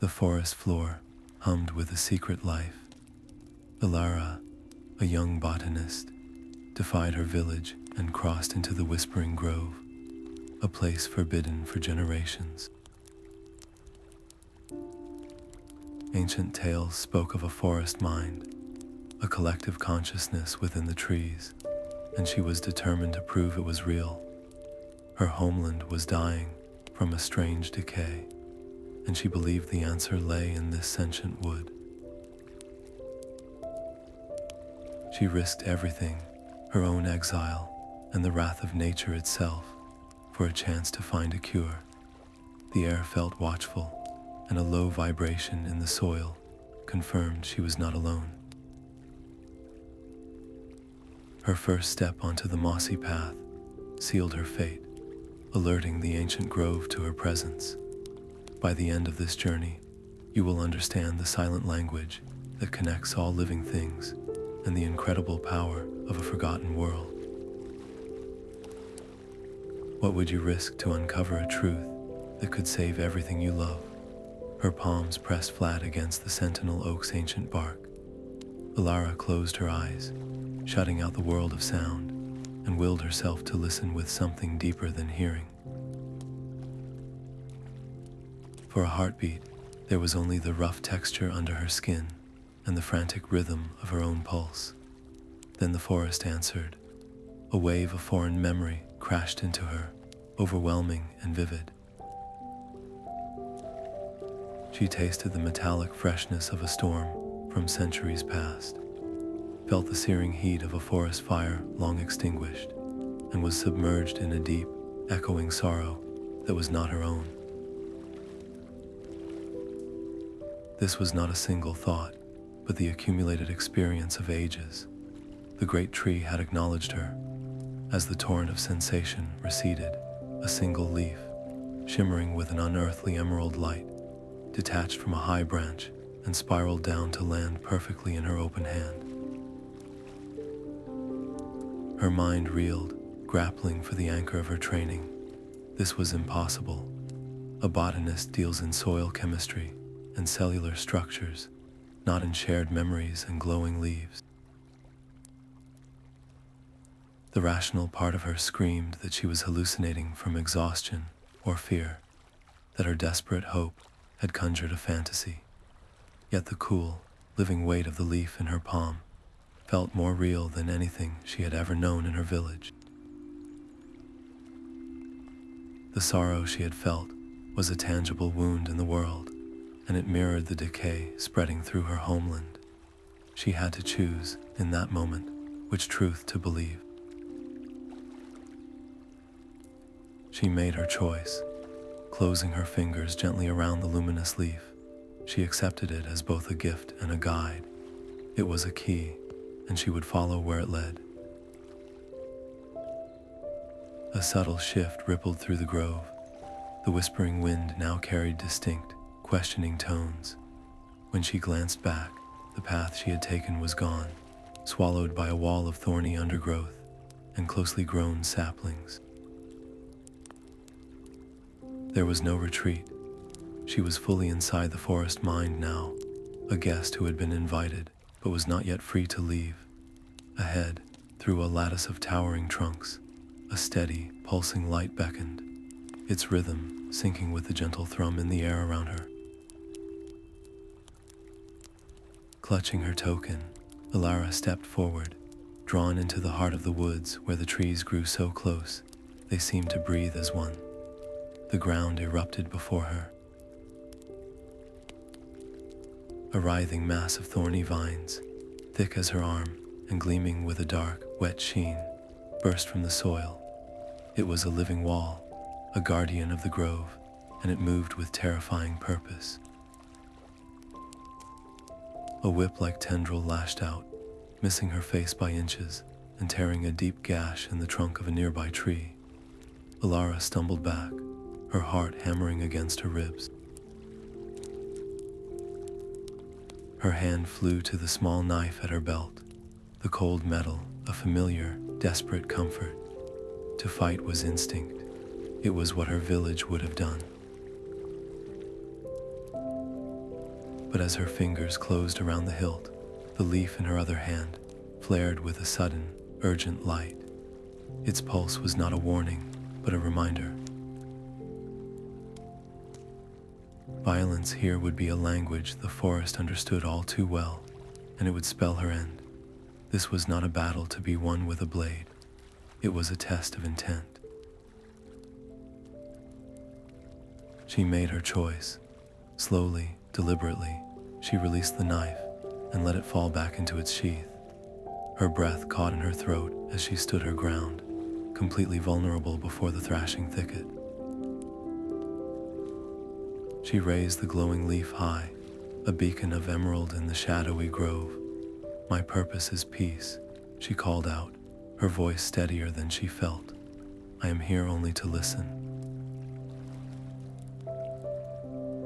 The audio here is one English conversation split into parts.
The forest floor hummed with a secret life. Ilara, a young botanist, defied her village and crossed into the Whispering Grove, a place forbidden for generations. Ancient tales spoke of a forest mind, a collective consciousness within the trees, and she was determined to prove it was real. Her homeland was dying from a strange decay, and she believed the answer lay in this sentient wood. She risked everything, her own exile and the wrath of nature itself, for a chance to find a cure. The air felt watchful, and a low vibration in the soil confirmed she was not alone. Her first step onto the mossy path sealed her fate, alerting the ancient grove to her presence. By the end of this journey, you will understand the silent language that connects all living things and the incredible power of a forgotten world. What would you risk to uncover a truth that could save everything you love? Her palms pressed flat against the sentinel oak's ancient bark. Ilara closed her eyes, shutting out the world of sound, and willed herself to listen with something deeper than hearing. For a heartbeat, there was only the rough texture under her skin and the frantic rhythm of her own pulse. Then the forest answered. A wave of foreign memory crashed into her, overwhelming and vivid. She tasted the metallic freshness of a storm from centuries past, felt the searing heat of a forest fire long extinguished, and was submerged in a deep, echoing sorrow that was not her own. This was not a single thought, but the accumulated experience of ages. The great tree had acknowledged her. As the torrent of sensation receded, a single leaf, shimmering with an unearthly emerald light, detached from a high branch and spiraled down to land perfectly in her open hand. Her mind reeled, grappling for the anchor of her training. This was impossible. A botanist deals in soil chemistry and cellular structures, not in shared memories and glowing leaves. The rational part of her screamed that she was hallucinating from exhaustion or fear, that her desperate hope had conjured a fantasy. Yet the cool, living weight of the leaf in her palm felt more real than anything she had ever known in her village. The sorrow she had felt was a tangible wound in the world, and it mirrored the decay spreading through her homeland. She had to choose, in that moment, which truth to believe. She made her choice. Closing her fingers gently around the luminous leaf, she accepted it as both a gift and a guide. It was a key, and she would follow where it led. A subtle shift rippled through the grove. The whispering wind now carried distinct, questioning tones. When she glanced back, the path she had taken was gone, swallowed by a wall of thorny undergrowth and closely grown saplings. There was no retreat. She was fully inside the forest mind now, a guest who had been invited but was not yet free to leave. Ahead, through a lattice of towering trunks, a steady, pulsing light beckoned, its rhythm syncing with the gentle thrum in the air around her. Clutching her token, Ilara stepped forward, drawn into the heart of the woods where the trees grew so close they seemed to breathe as one. The ground erupted before her. A writhing mass of thorny vines, thick as her arm and gleaming with a dark, wet sheen, burst from the soil. It was a living wall, a guardian of the grove, and it moved with terrifying purpose. A whip-like tendril lashed out, missing her face by inches and tearing a deep gash in the trunk of a nearby tree. Ilara stumbled back, her heart hammering against her ribs. Her hand flew to the small knife at her belt, the cold metal, a familiar, desperate comfort. To fight was instinct. It was what her village would have done. But as her fingers closed around the hilt, the leaf in her other hand flared with a sudden, urgent light. Its pulse was not a warning, but a reminder. Violence here would be a language the forest understood all too well, and it would spell her end. This was not a battle to be won with a blade. It was a test of intent. She made her choice. Slowly, deliberately, she released the knife and let it fall back into its sheath. Her breath caught in her throat as she stood her ground, completely vulnerable before the thrashing thicket. She raised the glowing leaf high, a beacon of emerald in the shadowy grove. "My purpose is peace," she called out, her voice steadier than she felt. "I am here only to listen.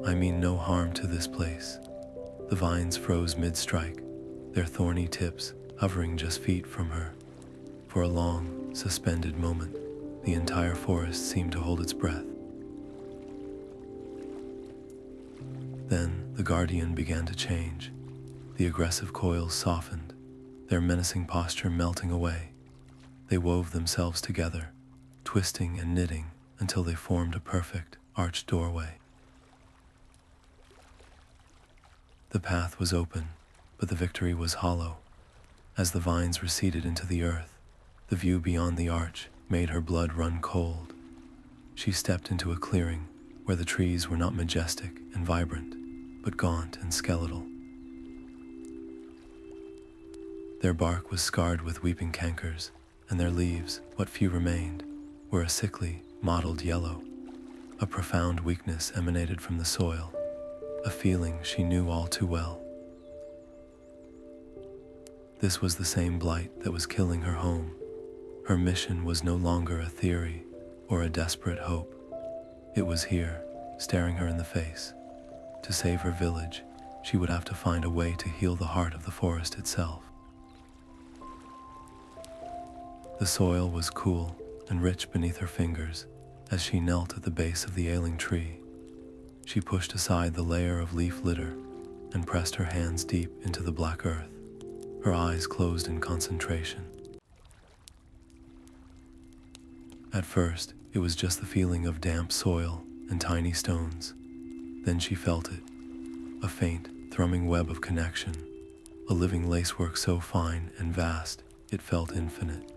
I mean no harm to this place." The vines froze mid-strike, their thorny tips hovering just feet from her. For a long, suspended moment, the entire forest seemed to hold its breath. Then the guardian began to change. The aggressive coils softened, their menacing posture melting away. They wove themselves together, twisting and knitting until they formed a perfect, arched doorway. The path was open, but the victory was hollow. As the vines receded into the earth, the view beyond the arch made her blood run cold. She stepped into a clearing where the trees were not majestic and vibrant, but gaunt and skeletal. Their bark was scarred with weeping cankers, and their leaves, what few remained, were a sickly, mottled yellow. A profound weakness emanated from the soil, a feeling she knew all too well. This was the same blight that was killing her home. Her mission was no longer a theory or a desperate hope. It was here, staring her in the face. To save her village, she would have to find a way to heal the heart of the forest itself. The soil was cool and rich beneath her fingers as she knelt at the base of the ailing tree. She pushed aside the layer of leaf litter and pressed her hands deep into the black earth, her eyes closed in concentration. At first, it was just the feeling of damp soil and tiny stones. Then she felt it, a faint, thrumming web of connection, a living lacework so fine and vast it felt infinite.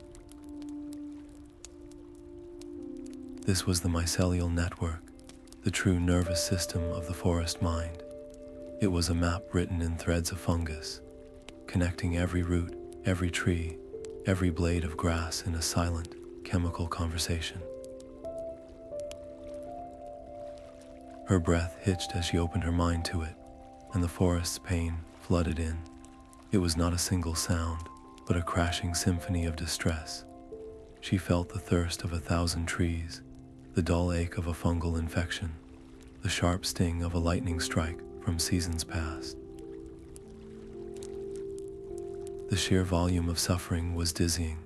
This was the mycelial network, the true nervous system of the forest mind. It was a map written in threads of fungus, connecting every root, every tree, every blade of grass in a silent, chemical conversation. Her breath hitched as she opened her mind to it, and the forest's pain flooded in. It was not a single sound, but a crashing symphony of distress. She felt the thirst of 1,000 trees, the dull ache of a fungal infection, the sharp sting of a lightning strike from seasons past. The sheer volume of suffering was dizzying,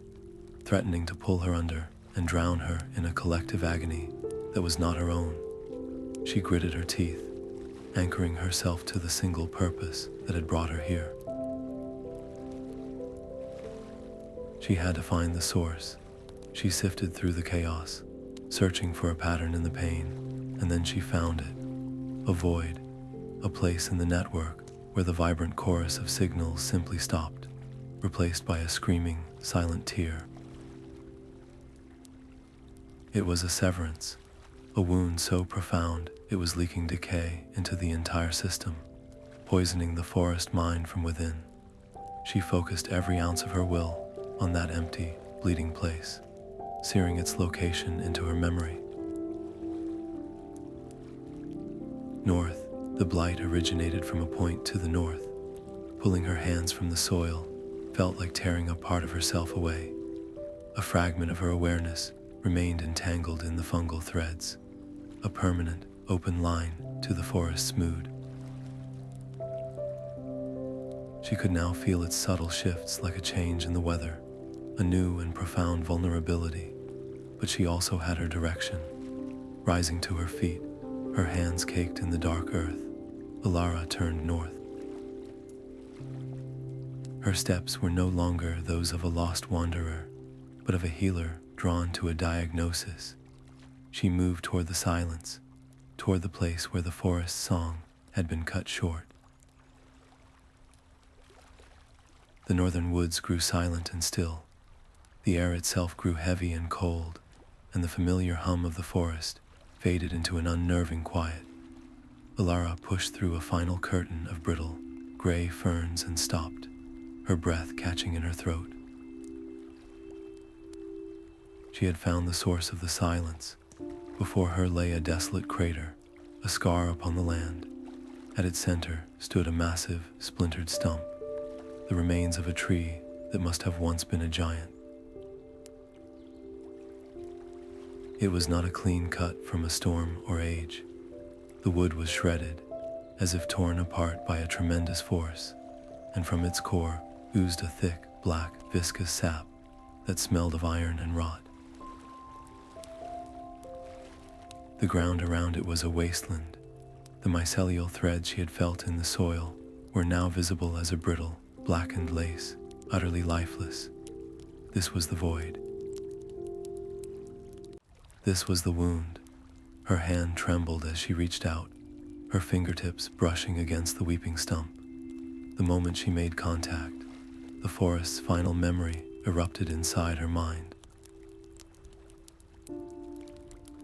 threatening to pull her under and drown her in a collective agony that was not her own. She gritted her teeth, anchoring herself to the single purpose that had brought her here. She had to find the source. She sifted through the chaos, searching for a pattern in the pain, and then she found it. A void, a place in the network where the vibrant chorus of signals simply stopped, replaced by a screaming, silent tear. It was a severance, a wound so profound it was leaking decay into the entire system, poisoning the forest mind from within. She focused every ounce of her will on that empty, bleeding place, searing its location into her memory. North, the blight originated from a point to the north. Pulling her hands from the soil felt like tearing a part of herself away. A fragment of her awareness remained entangled in the fungal threads, a permanent, open line to the forest's mood. She could now feel its subtle shifts like a change in the weather, a new and profound vulnerability, but she also had her direction. Rising to her feet, her hands caked in the dark earth, Alara turned north. Her steps were no longer those of a lost wanderer, but of a healer drawn to a diagnosis. She moved toward the silence, toward the place where the forest's song had been cut short. The northern woods grew silent and still. The air itself grew heavy and cold, and the familiar hum of the forest faded into an unnerving quiet. Alara pushed through a final curtain of brittle, gray ferns and stopped, her breath catching in her throat. She had found the source of the silence. Before her lay a desolate crater, a scar upon the land. At its center stood a massive, splintered stump, the remains of a tree that must have once been a giant. It was not a clean cut from a storm or age. The wood was shredded, as if torn apart by a tremendous force, and from its core oozed a thick, black, viscous sap that smelled of iron and rot. The ground around it was a wasteland. The mycelial threads she had felt in the soil were now visible as a brittle, blackened lace, utterly lifeless. This was the void. This was the wound. Her hand trembled as she reached out, her fingertips brushing against the weeping stump. The moment she made contact, the forest's final memory erupted inside her mind.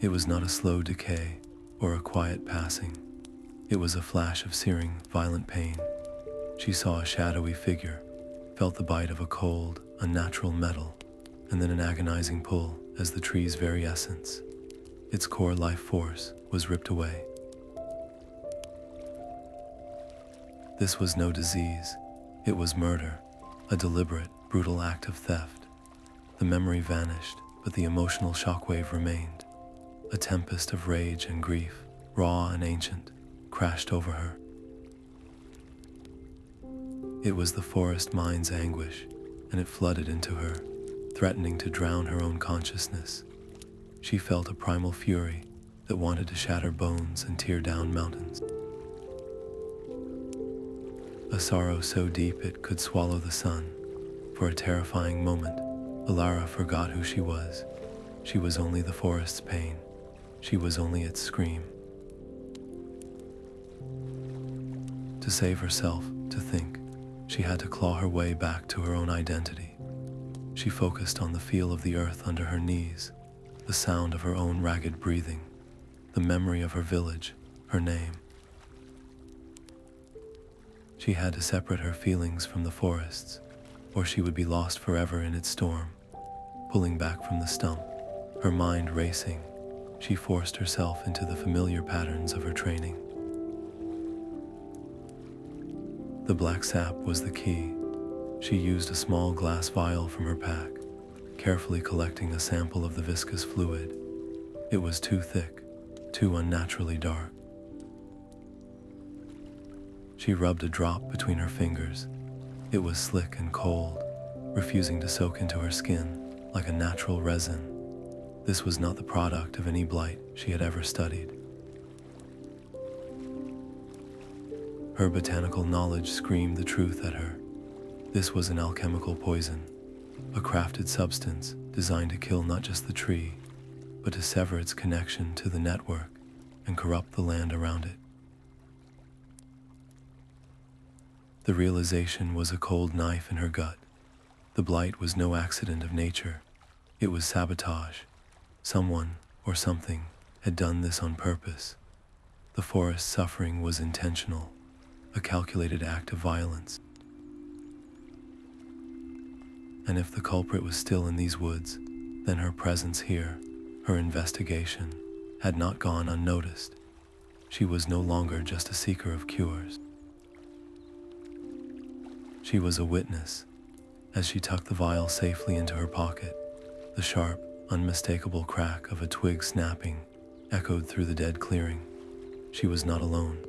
It was not a slow decay or a quiet passing. It was a flash of searing, violent pain. She saw a shadowy figure, felt the bite of a cold, unnatural metal, and then an agonizing pull as the tree's very essence, its core life force, was ripped away. This was no disease. It was murder, a deliberate, brutal act of theft. The memory vanished, but the emotional shockwave remained. A tempest of rage and grief, raw and ancient, crashed over her. It was the forest mind's anguish, and it flooded into her, threatening to drown her own consciousness. She felt a primal fury that wanted to shatter bones and tear down mountains. A sorrow so deep it could swallow the sun. For a terrifying moment, Alara forgot who she was. She was only the forest's pain. She was only its scream. To save herself, to think, she had to claw her way back to her own identity. She focused on the feel of the earth under her knees, the sound of her own ragged breathing, the memory of her village, her name. She had to separate her feelings from the forests, or she would be lost forever in its storm. Pulling back from the stump, her mind racing, she forced herself into the familiar patterns of her training. The black sap was the key. She used a small glass vial from her pack, carefully collecting a sample of the viscous fluid. It was too thick, too unnaturally dark. She rubbed a drop between her fingers. It was slick and cold, refusing to soak into her skin like a natural resin. This was not the product of any blight she had ever studied. Her botanical knowledge screamed the truth at her. This was an alchemical poison, a crafted substance designed to kill not just the tree, but to sever its connection to the network and corrupt the land around it. The realization was a cold knife in her gut. The blight was no accident of nature. It was sabotage. Someone, or something, had done this on purpose. The forest's suffering was intentional, a calculated act of violence. And if the culprit was still in these woods, then her presence here, her investigation, had not gone unnoticed. She was no longer just a seeker of cures. She was a witness. As she tucked the vial safely into her pocket, the sharp, unmistakable crack of a twig snapping echoed through the dead clearing. She was not alone.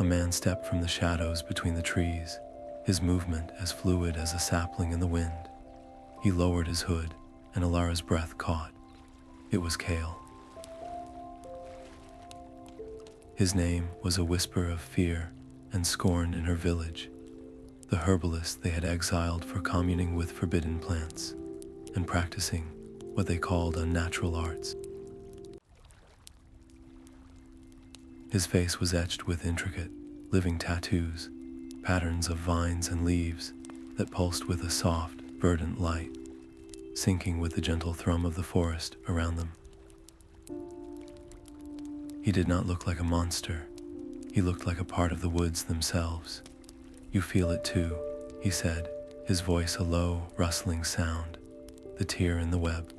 A man stepped from the shadows between the trees, his movement as fluid as a sapling in the wind. He lowered his hood, and Alara's breath caught. It was Kale. His name was a whisper of fear and scorn in her village, the herbalist they had exiled for communing with forbidden plants and practicing what they called unnatural arts. His face was etched with intricate, living tattoos, patterns of vines and leaves that pulsed with a soft, verdant light, syncing with the gentle thrum of the forest around them. He did not look like a monster. He looked like a part of the woods themselves. "You feel it too," he said, his voice a low, rustling sound, the tear in the web.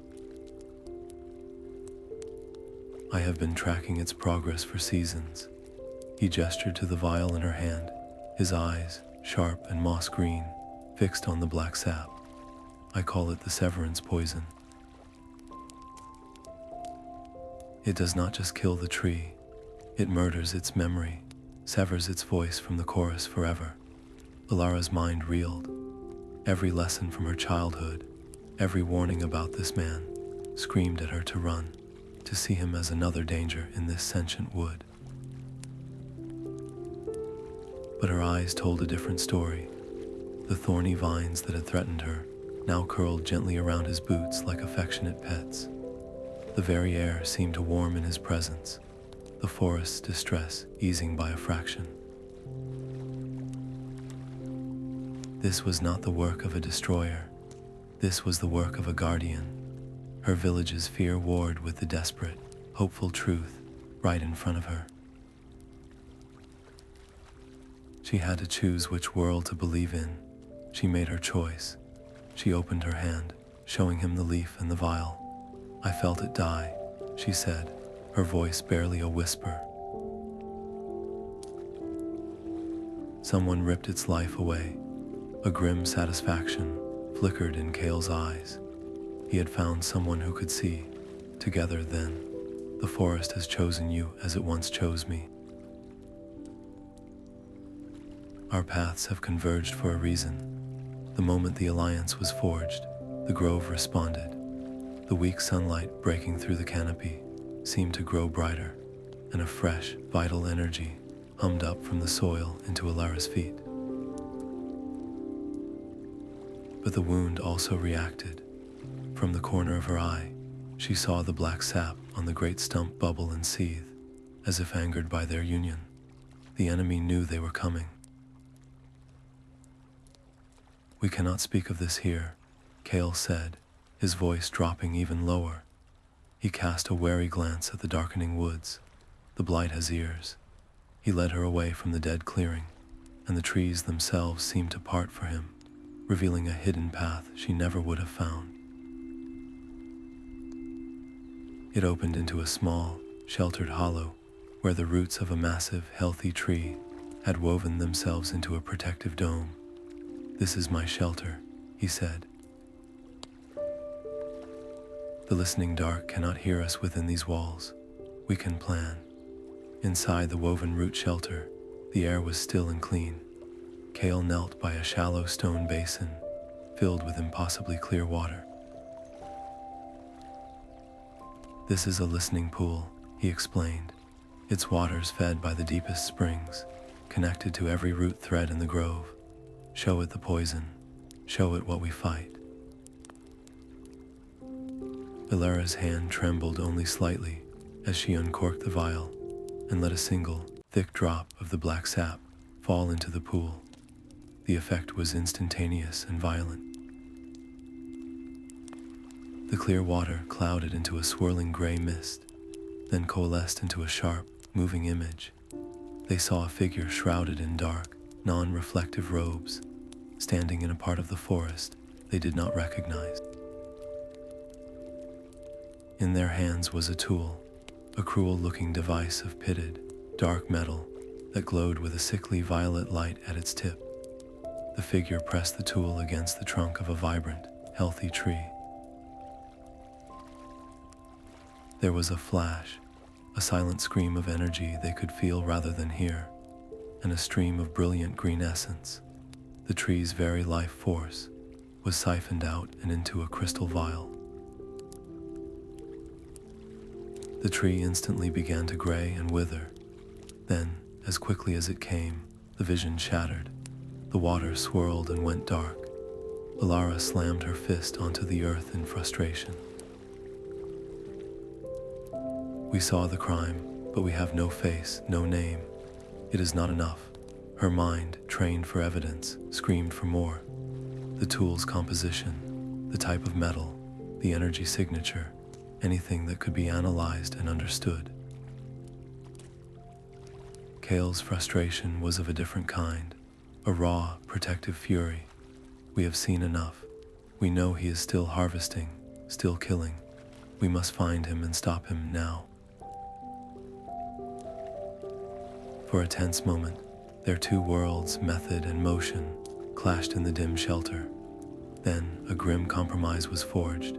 "I have been tracking its progress for seasons." He gestured to the vial in her hand, his eyes, sharp and moss green, fixed on the black sap. "I call it the severance poison. It does not just kill the tree, it murders its memory, severs its voice from the chorus forever." Alara's mind reeled. Every lesson from her childhood, every warning about this man, screamed at her to run, to see him as another danger in this sentient wood. But her eyes told a different story. The thorny vines that had threatened her now curled gently around his boots like affectionate pets. The very air seemed to warm in his presence, the forest's distress easing by a fraction. This was not the work of a destroyer. This was the work of a guardian. Her village's fear warred with the desperate, hopeful truth right in front of her. She had to choose which world to believe in. She made her choice. She opened her hand, showing him the leaf and the vial. "I felt it die," she said, her voice barely a whisper. Someone ripped its life away. A grim satisfaction flickered in Cale's eyes. He had found someone who could see. Together then, the forest has chosen you as it once chose me. Our paths have converged for a reason. The moment the alliance was forged, the grove responded. The weak sunlight breaking through the canopy seemed to grow brighter, and a fresh, vital energy hummed up from the soil into Alara's feet. But the wound also reacted. From the corner of her eye, she saw the black sap on the great stump bubble and seethe, as if angered by their union. The enemy knew they were coming. "We cannot speak of this here," Cale said, his voice dropping even lower. He cast a wary glance at the darkening woods. "The blight has ears." He led her away from the dead clearing, and the trees themselves seemed to part for him, revealing a hidden path she never would have found. It opened into a small, sheltered hollow where the roots of a massive, healthy tree had woven themselves into a protective dome. "This is my shelter," he said. "The listening dark cannot hear us within these walls. We can plan." Inside the woven root shelter, the air was still and clean. Cale knelt by a shallow stone basin filled with impossibly clear water. "This is a listening pool," he explained, its waters fed by the deepest springs, connected to every root thread in the grove. "Show it the poison. Show it what we fight." Alara's hand trembled only slightly as she uncorked the vial and let a single, thick drop of the black sap fall into the pool. The effect was instantaneous and violent. The clear water clouded into a swirling gray mist, then coalesced into a sharp, moving image. They saw a figure shrouded in dark, non-reflective robes, standing in a part of the forest they did not recognize. In their hands was a tool, a cruel-looking device of pitted, dark metal that glowed with a sickly violet light at its tip. The figure pressed the tool against the trunk of a vibrant, healthy tree. There was a flash, a silent scream of energy they could feel rather than hear, and a stream of brilliant green essence. The tree's very life force was siphoned out and into a crystal vial. The tree instantly began to gray and wither, Then, as quickly as it came, the vision shattered. The water swirled and went dark. Alara slammed her fist onto the earth in frustration. We saw the crime, but we have no face, no name. It is not enough. Her mind, trained for evidence, screamed for more. The tool's composition, the type of metal, the energy signature, anything that could be analyzed and understood. Kale's frustration was of a different kind, a raw, protective fury. We have seen enough. We know he is still harvesting, still killing. We must find him and stop him now. For a tense moment, their two worlds, method and motion, clashed in the dim shelter. Then a grim compromise was forged.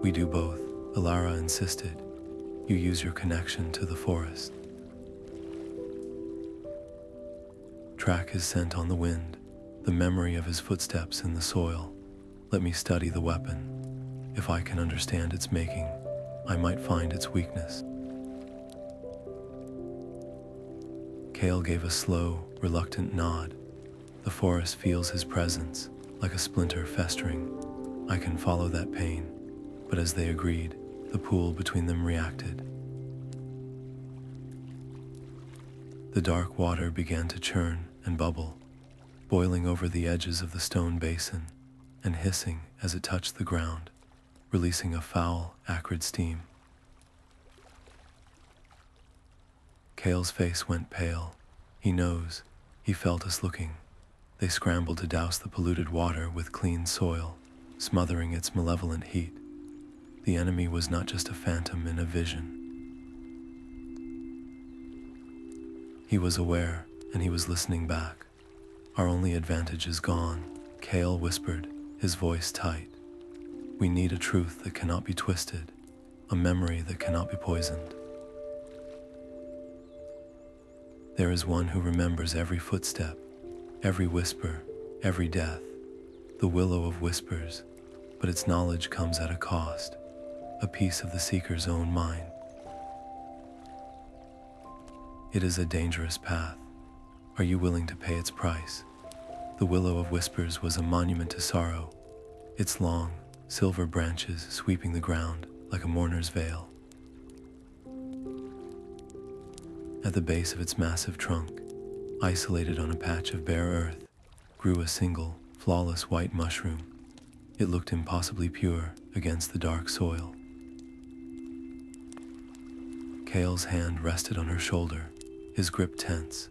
We do both, Alara insisted. You use your connection to the forest. Track his scent on the wind, the memory of his footsteps in the soil. Let me study the weapon. If I can understand its making, I might find its weakness. Kale gave a slow, reluctant nod. The forest feels his presence, like a splinter festering. I can follow that pain. But as they agreed, the pool between them reacted. The dark water began to churn and bubble, boiling over the edges of the stone basin and hissing as it touched the ground, releasing a foul, acrid steam. Kale's face went pale. He knows. He felt us looking. They scrambled to douse the polluted water with clean soil, smothering its malevolent heat. The enemy was not just a phantom in a vision. He was aware, and he was listening back. Our only advantage is gone, Kale whispered, his voice tight. We need a truth that cannot be twisted, a memory that cannot be poisoned. There is one who remembers every footstep, every whisper, every death, the Willow of Whispers, but its knowledge comes at a cost, a piece of the seeker's own mind. It is a dangerous path. Are you willing to pay its price? The Willow of Whispers was a monument to sorrow, its long, silver branches sweeping the ground like a mourner's veil. At the base of its massive trunk, isolated on a patch of bare earth, grew a single, flawless white mushroom. It looked impossibly pure against the dark soil. Kale's hand rested on her shoulder, his grip tense.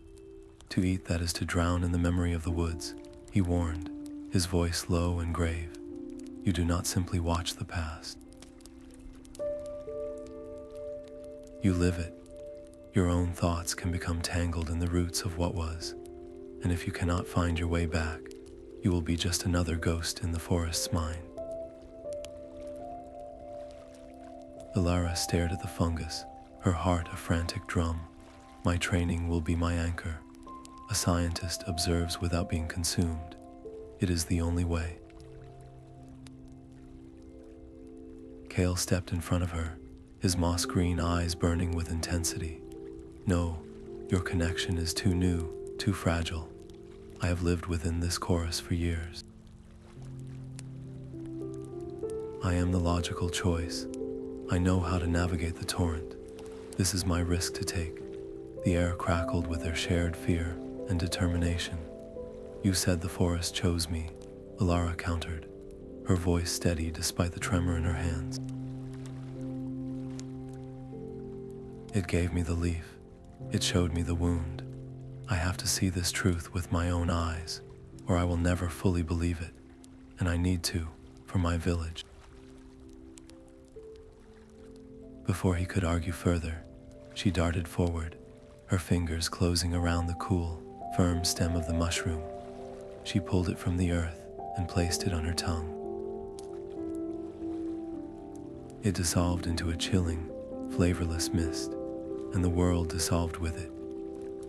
To eat that is to drown in the memory of the woods, he warned, his voice low and grave. You do not simply watch the past. You live it. Your own thoughts can become tangled in the roots of what was, and if you cannot find your way back, you will be just another ghost in the forest's mind. Alara stared at the fungus, her heart a frantic drum. My training will be my anchor. A scientist observes without being consumed. It is the only way. Kale stepped in front of her, his moss-green eyes burning with intensity. No, your connection is too new, too fragile. I have lived within this chorus for years. I am the logical choice. I know how to navigate the torrent. This is my risk to take. The air crackled with their shared fear and determination. You said the forest chose me, Alara countered, her voice steady despite the tremor in her hands. It gave me the leaf. It showed me the wound. I have to see this truth with my own eyes, or I will never fully believe it, and I need to, for my village. Before he could argue further, she darted forward, her fingers closing around the cool, firm stem of the mushroom. She pulled it from the earth and placed it on her tongue. It dissolved into a chilling, flavorless mist, and the world dissolved with it.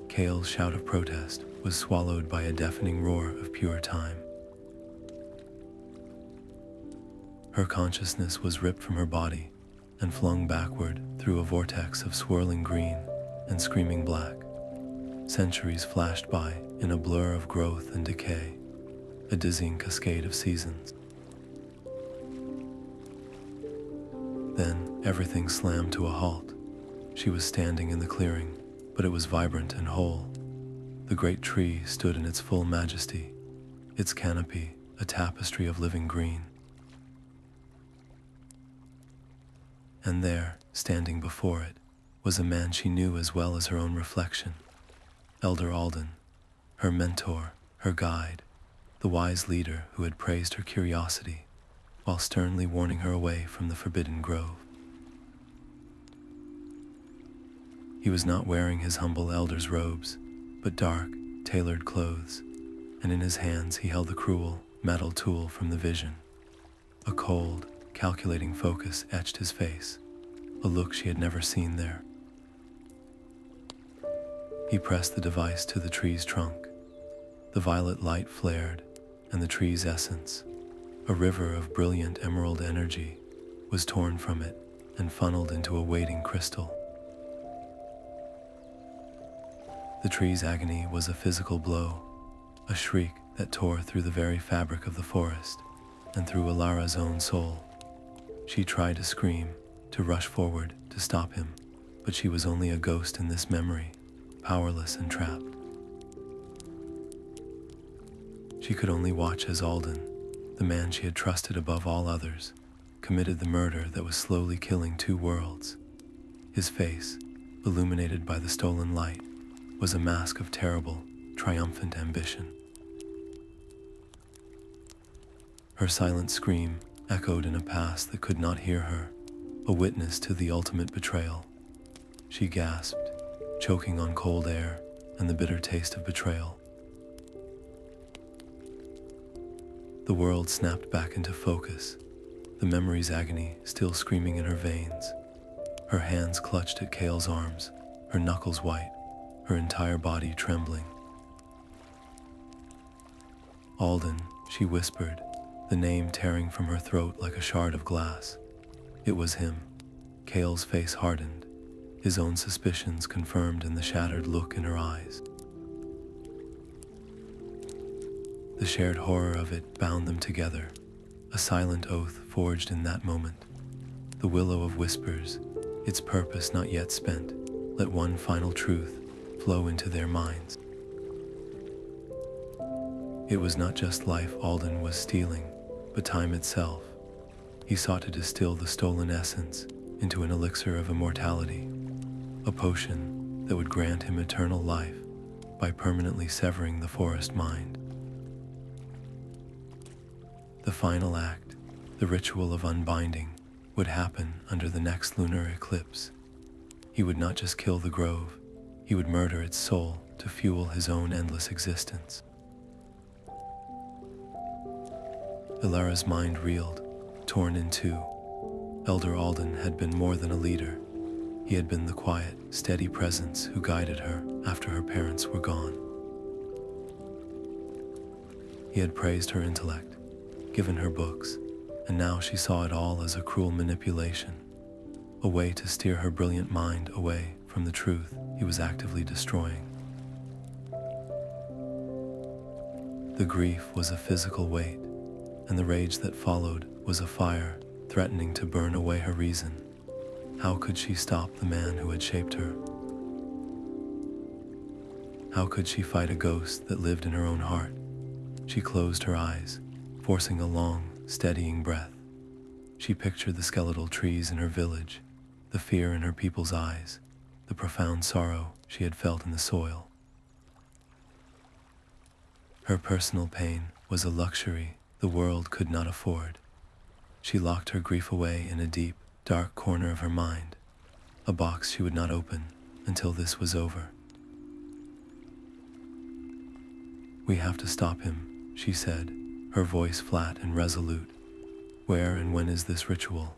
Kale's shout of protest was swallowed by a deafening roar of pure time. Her consciousness was ripped from her body and flung backward through a vortex of swirling green and screaming black. Centuries flashed by in a blur of growth and decay, a dizzying cascade of seasons. Then everything slammed to a halt. She was standing in the clearing, but it was vibrant and whole. The great tree stood in its full majesty, its canopy a tapestry of living green. And there, standing before it, was a man she knew as well as her own reflection, Elder Alden, her mentor, her guide, the wise leader who had praised her curiosity while sternly warning her away from the forbidden grove. He was not wearing his humble elder's robes, but dark, tailored clothes, and in his hands he held the cruel, metal tool from the vision. A cold, calculating focus etched his face, a look she had never seen there. He pressed the device to the tree's trunk. The violet light flared, and the tree's essence, a river of brilliant emerald energy, was torn from it and funneled into a waiting crystal. The tree's agony was a physical blow, a shriek that tore through the very fabric of the forest and through Alara's own soul. She tried to scream, to rush forward, to stop him, but she was only a ghost in this memory, powerless and trapped. She could only watch as Alden, the man she had trusted above all others, committed the murder that was slowly killing two worlds. His face, illuminated by the stolen light, was a mask of terrible, triumphant ambition. Her silent scream echoed in a past that could not hear her, a witness to the ultimate betrayal. She gasped, choking on cold air and the bitter taste of betrayal. The world snapped back into focus, the memory's agony still screaming in her veins. Her hands clutched at Kale's arms, her knuckles white, her entire body trembling. Alden, she whispered, the name tearing from her throat like a shard of glass. It was him. Kale's face hardened, his own suspicions confirmed in the shattered look in her eyes. The shared horror of it bound them together, a silent oath forged in that moment. The Willow of Whispers, its purpose not yet spent, let one final truth flow into their minds. It was not just life Alden was stealing, but time itself. He sought to distill the stolen essence into an elixir of immortality, a potion that would grant him eternal life by permanently severing the forest mind. The final act, the ritual of unbinding, would happen under the next lunar eclipse. He would not just kill the grove, he would murder its soul to fuel his own endless existence. Ilara's mind reeled, torn in two. Elder Alden had been more than a leader. He had been the quiet, steady presence who guided her after her parents were gone. He had praised her intellect, given her books, and now she saw it all as a cruel manipulation, a way to steer her brilliant mind away from the truth he was actively destroying. The grief was a physical weight, and the rage that followed was a fire threatening to burn away her reason. How could she stop the man who had shaped her? How could she fight a ghost that lived in her own heart? She closed her eyes, forcing a long, steadying breath. She pictured the skeletal trees in her village, the fear in her people's eyes, the profound sorrow she had felt in the soil. Her personal pain was a luxury the world could not afford. She locked her grief away in a deep, dark corner of her mind, a box she would not open until this was over. "We have to stop him," she said, her voice flat and resolute. "Where and when is this ritual?"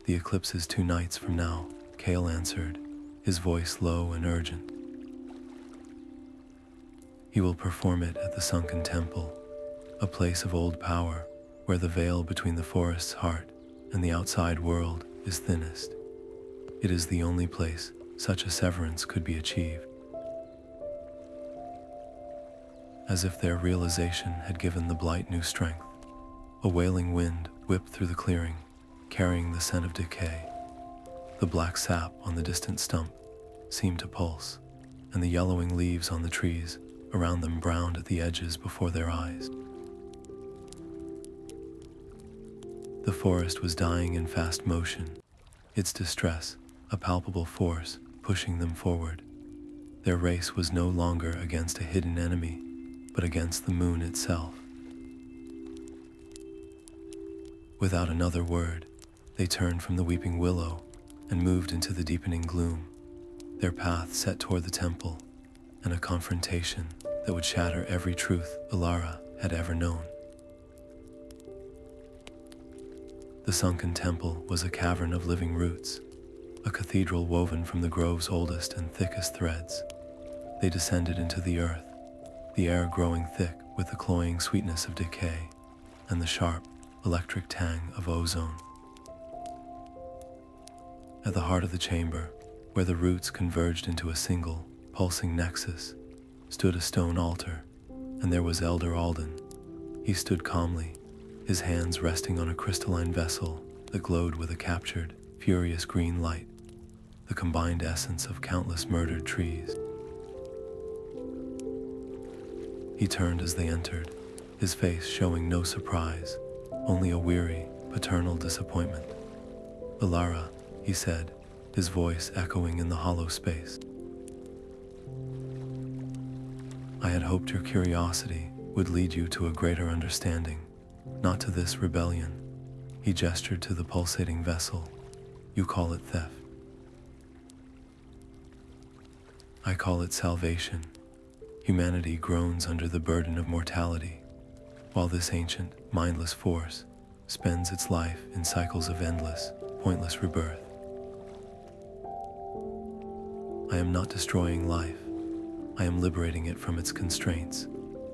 "The eclipse is 2 nights from now," Kale answered, his voice low and urgent. "He will perform it at the Sunken temple, a place of old power where the veil between the forest's heart and the outside world is thinnest. It is the only place such a severance could be achieved." as if their realization had given the blight new strength. A wailing wind whipped through the clearing, carrying the scent of decay. The black sap on the distant stump seemed to pulse, and the yellowing leaves on the trees around them browned at the edges before their eyes. The forest was dying in fast motion, its distress a palpable force pushing them forward. Their race was no longer against a hidden enemy, but against the moon itself. Without another word, they turned from the weeping willow and moved into the deepening gloom, their path set toward the temple and a confrontation that would shatter every truth Ilara had ever known. The Sunken temple was a cavern of living roots, a cathedral woven from the grove's oldest and thickest threads. They descended into the earth, the air growing thick with the cloying sweetness of decay and the sharp, electric tang of ozone. At the heart of the chamber, where the roots converged into a single, pulsing nexus, stood a stone altar, and there was Elder Alden. He stood calmly, his hands resting on a crystalline vessel that glowed with a captured, furious green light, the combined essence of countless murdered trees. He turned as they entered, his face showing no surprise, only a weary, paternal disappointment. "Ilara," he said, his voice echoing in the hollow space. "I had hoped your curiosity would lead you to a greater understanding, not to this rebellion." He gestured to the pulsating vessel. "You call it theft. I call it salvation. Humanity groans under the burden of mortality, while this ancient, mindless force spends its life in cycles of endless, pointless rebirth. I am not destroying life. I am liberating it from its constraints,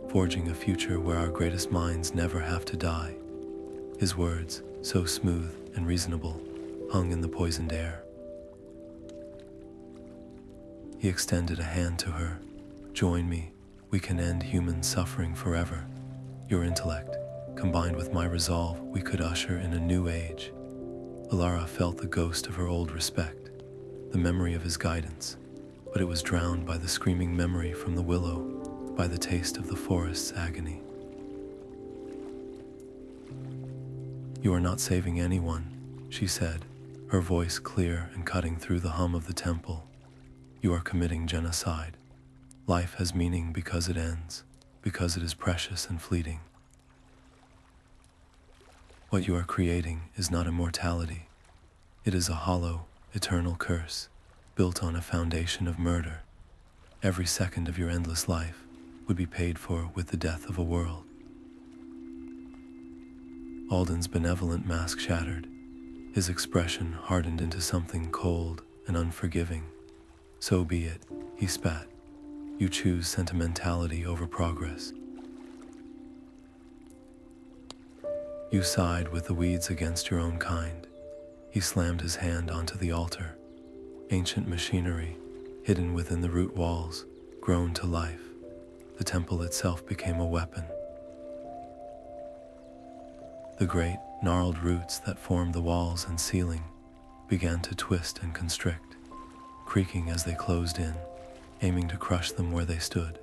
forging a future where our greatest minds never have to die." His words, so smooth and reasonable, hung in the poisoned air. He extended a hand to her. "Join me. We can end human suffering forever. Your intellect, combined with my resolve, we could usher in a new age." Ilara felt the ghost of her old respect, the memory of his guidance, but it was drowned by the screaming memory from the willow, by the taste of the forest's agony. "You are not saving anyone," she said, her voice clear and cutting through the hum of the temple. "You are committing genocide. Life has meaning because it ends, because it is precious and fleeting. What you are creating is not immortality. It is a hollow, eternal curse, built on a foundation of murder. Every second of your endless life would be paid for with the death of a world." Alden's benevolent mask shattered. His expression hardened into something cold and unforgiving. "So be it," he spat. "You choose sentimentality over progress. You side with the weeds against your own kind." He slammed his hand onto the altar. Ancient machinery, hidden within the root walls, grown to life. The temple itself became a weapon. The great, gnarled roots that formed the walls and ceiling began to twist and constrict, creaking as they closed in, aiming to crush them where they stood.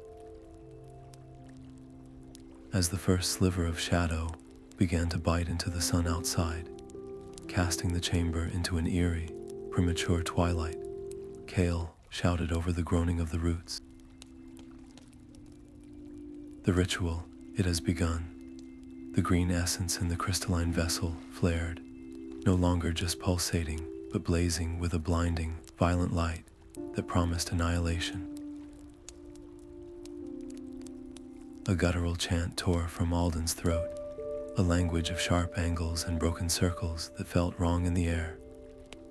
As the first sliver of shadow began to bite into the sun outside, casting the chamber into an eerie, premature twilight, Kale shouted over the groaning of the roots. "The ritual, it has begun." The green essence in the crystalline vessel flared, no longer just pulsating, but blazing with a blinding, violent light that promised annihilation. A guttural chant tore from Alden's throat, a language of sharp angles and broken circles that felt wrong in the air.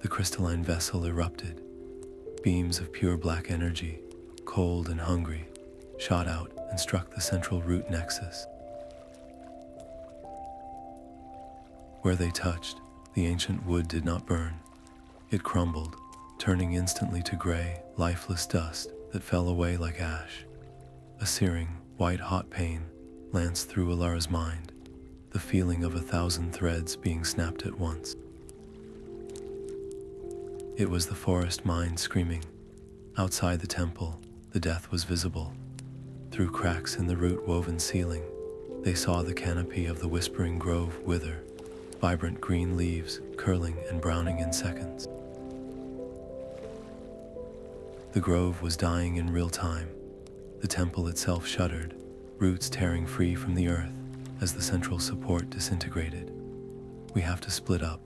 The crystalline vessel erupted. Beams of pure black energy, cold and hungry, shot out and struck the central root nexus. Where they touched, the ancient wood did not burn. It crumbled, turning instantly to gray, lifeless dust that fell away like ash. A searing, White-hot pain lanced through Alara's mind, the feeling of 1,000 threads being snapped at once. It was the forest mind screaming. Outside the temple, the death was visible. Through cracks in the root-woven ceiling, they saw the canopy of the Whispering Grove wither, vibrant green leaves curling and browning in seconds. The grove was dying in real time. The temple itself shuddered, roots tearing free from the earth as the central support disintegrated. "We have to split up,"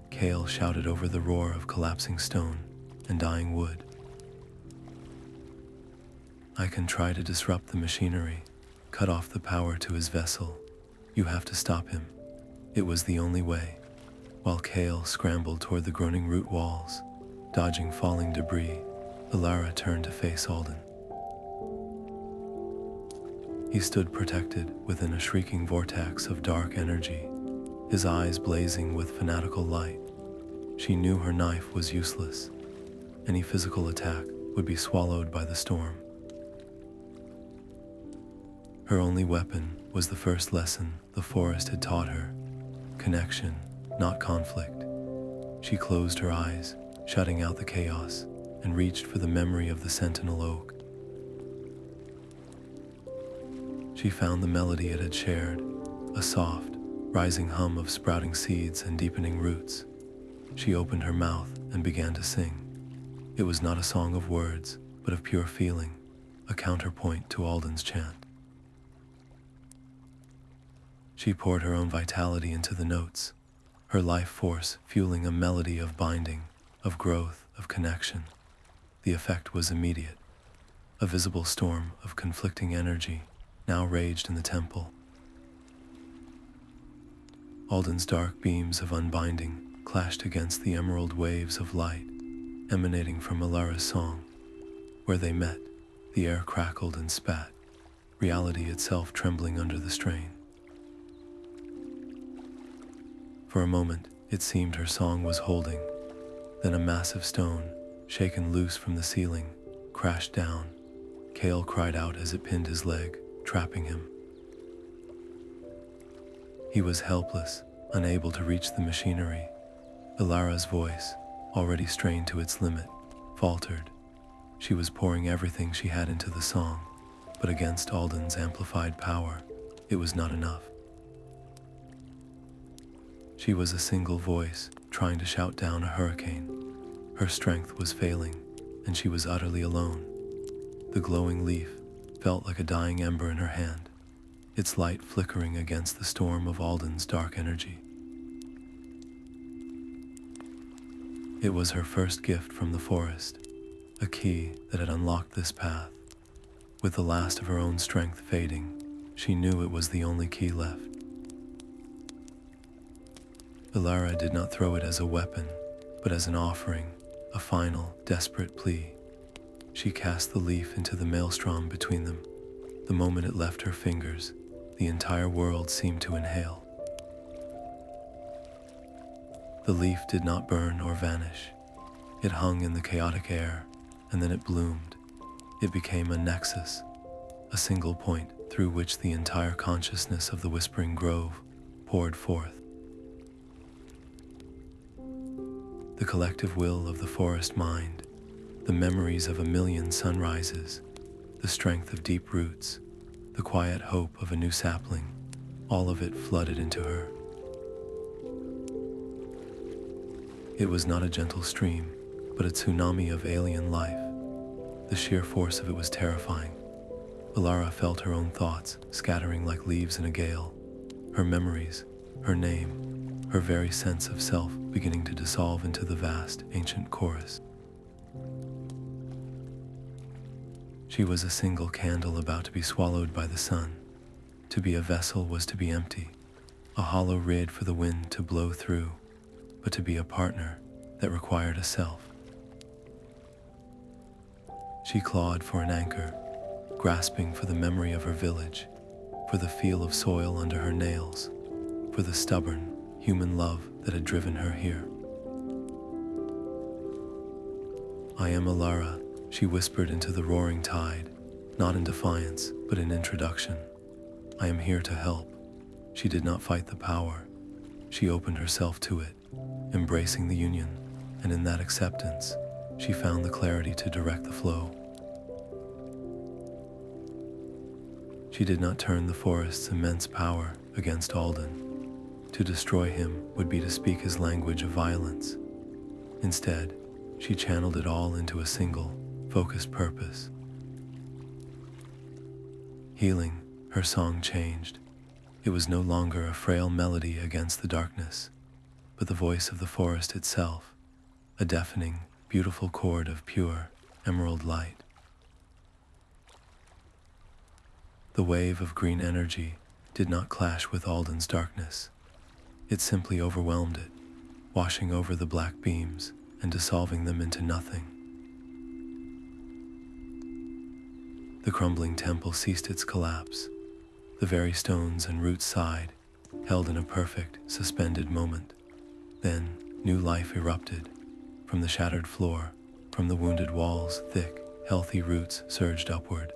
Kale shouted over the roar of collapsing stone and dying wood. "I can try to disrupt the machinery, cut off the power to his vessel. You have to stop him." It was the only way. While Kale scrambled toward the groaning root walls, dodging falling debris, Alara turned to face Alden. He stood protected within a shrieking vortex of dark energy, his eyes blazing with fanatical light. She knew her knife was useless. Any physical attack would be swallowed by the storm. Her only weapon was the first lesson the forest had taught her: connection, not conflict. She closed her eyes, shutting out the chaos, and reached for the memory of the sentinel oak. She found the melody it had shared, a soft, rising hum of sprouting seeds and deepening roots. She opened her mouth and began to sing. It was not a song of words, but of pure feeling, a counterpoint to Alden's chant. She poured her own vitality into the notes, her life force fueling a melody of binding, of growth, of connection. The effect was immediate. A visible storm of conflicting energy now raged in the temple. Alden's dark beams of unbinding clashed against the emerald waves of light emanating from Alara's song. Where they met, the air crackled and spat, reality itself trembling under the strain. For a moment, it seemed her song was holding. Then a massive stone, shaken loose from the ceiling, crashed down. Kale cried out as it pinned his leg, trapping him. He was helpless, unable to reach the machinery. Alara's voice, already strained to its limit, faltered. She was pouring everything she had into the song, but against Alden's amplified power, it was not enough. She was a single voice, trying to shout down a hurricane. Her strength was failing, and she was utterly alone. The glowing leaf felt like a dying ember in her hand, its light flickering against the storm of Alden's dark energy. It was her first gift from the forest, a key that had unlocked this path. With the last of her own strength fading, she knew it was the only key left. Alara did not throw it as a weapon, but as an offering, a final, desperate plea. She cast the leaf into the maelstrom between them. The moment it left her fingers, the entire world seemed to inhale. The leaf did not burn or vanish. It hung in the chaotic air, and then it bloomed. It became a nexus, a single point through which the entire consciousness of the Whispering Grove poured forth. The collective will of the forest mind, the memories of 1,000,000 sunrises, the strength of deep roots, the quiet hope of a new sapling, all of it flooded into her. It was not a gentle stream, but a tsunami of alien life. The sheer force of it was terrifying. Alara felt her own thoughts scattering like leaves in a gale, her memories, her name, her very sense of self beginning to dissolve into the vast, ancient chorus. She was a single candle about to be swallowed by the sun. To be a vessel was to be empty, a hollow reed for the wind to blow through, but to be a partner that required a self. She clawed for an anchor, grasping for the memory of her village, for the feel of soil under her nails, for the stubborn, human love that had driven her here. "I am Alara," she whispered into the roaring tide, not in defiance, but in introduction. I am here to help. She did not fight the power. She opened herself to it, embracing the union, and in that acceptance, she found the clarity to direct the flow. She did not turn the forest's immense power against Alden. To destroy him would be to speak his language of violence. Instead, she channeled it all into a single, focused purpose. Healing, her song changed. It was no longer a frail melody against the darkness, but the voice of the forest itself, a deafening, beautiful chord of pure, emerald light. The wave of green energy did not clash with Alden's darkness. It simply overwhelmed it, washing over the black beams and dissolving them into nothing. The crumbling temple ceased its collapse. The very stones and roots sighed, held in a perfect, suspended moment. Then, new life erupted. From the shattered floor, from the wounded walls, thick, healthy roots surged upward.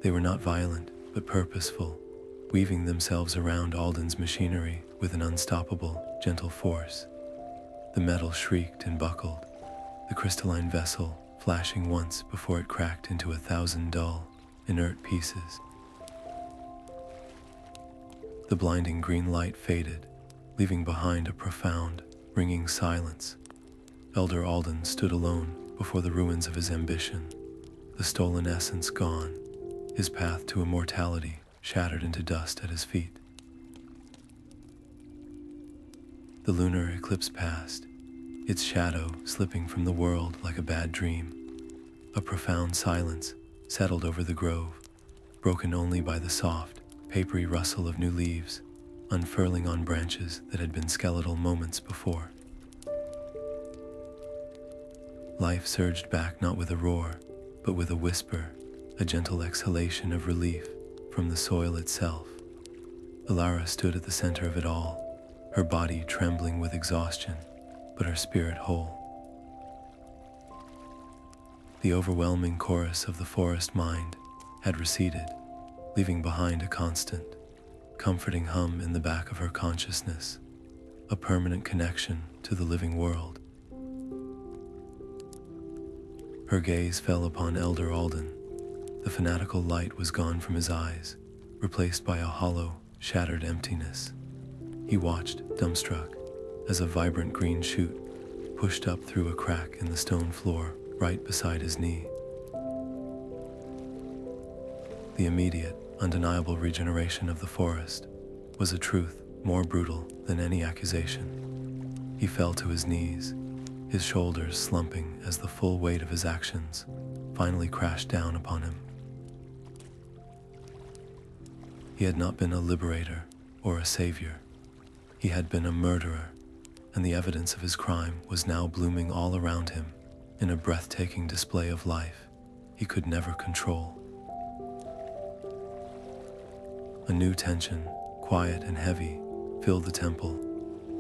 They were not violent, but purposeful, weaving themselves around Alden's machinery with an unstoppable, gentle force. The metal shrieked and buckled, the crystalline vessel flashing once before it cracked into 1,000 dull, inert pieces. The blinding green light faded, leaving behind a profound, ringing silence. Elder Alden stood alone before the ruins of his ambition, the stolen essence gone, his path to immortality shattered into dust at his feet. The lunar eclipse passed, its shadow slipping from the world like a bad dream. A profound silence settled over the grove, broken only by the soft, papery rustle of new leaves, unfurling on branches that had been skeletal moments before. Life surged back not with a roar, but with a whisper, a gentle exhalation of relief from the soil itself. Alara stood at the center of it all, her body trembling with exhaustion, but her spirit whole. The overwhelming chorus of the forest mind had receded, leaving behind a constant, comforting hum in the back of her consciousness, a permanent connection to the living world. Her gaze fell upon Elder Alden. The fanatical light was gone from his eyes, replaced by a hollow, shattered emptiness. He watched, dumbstruck, as a vibrant green shoot pushed up through a crack in the stone floor right beside his knee. The immediate, undeniable regeneration of the forest was a truth more brutal than any accusation. He fell to his knees, his shoulders slumping as the full weight of his actions finally crashed down upon him. He had not been a liberator or a savior. He had been a murderer, and the evidence of his crime was now blooming all around him in a breathtaking display of life he could never control. A new tension, quiet and heavy, filled the temple.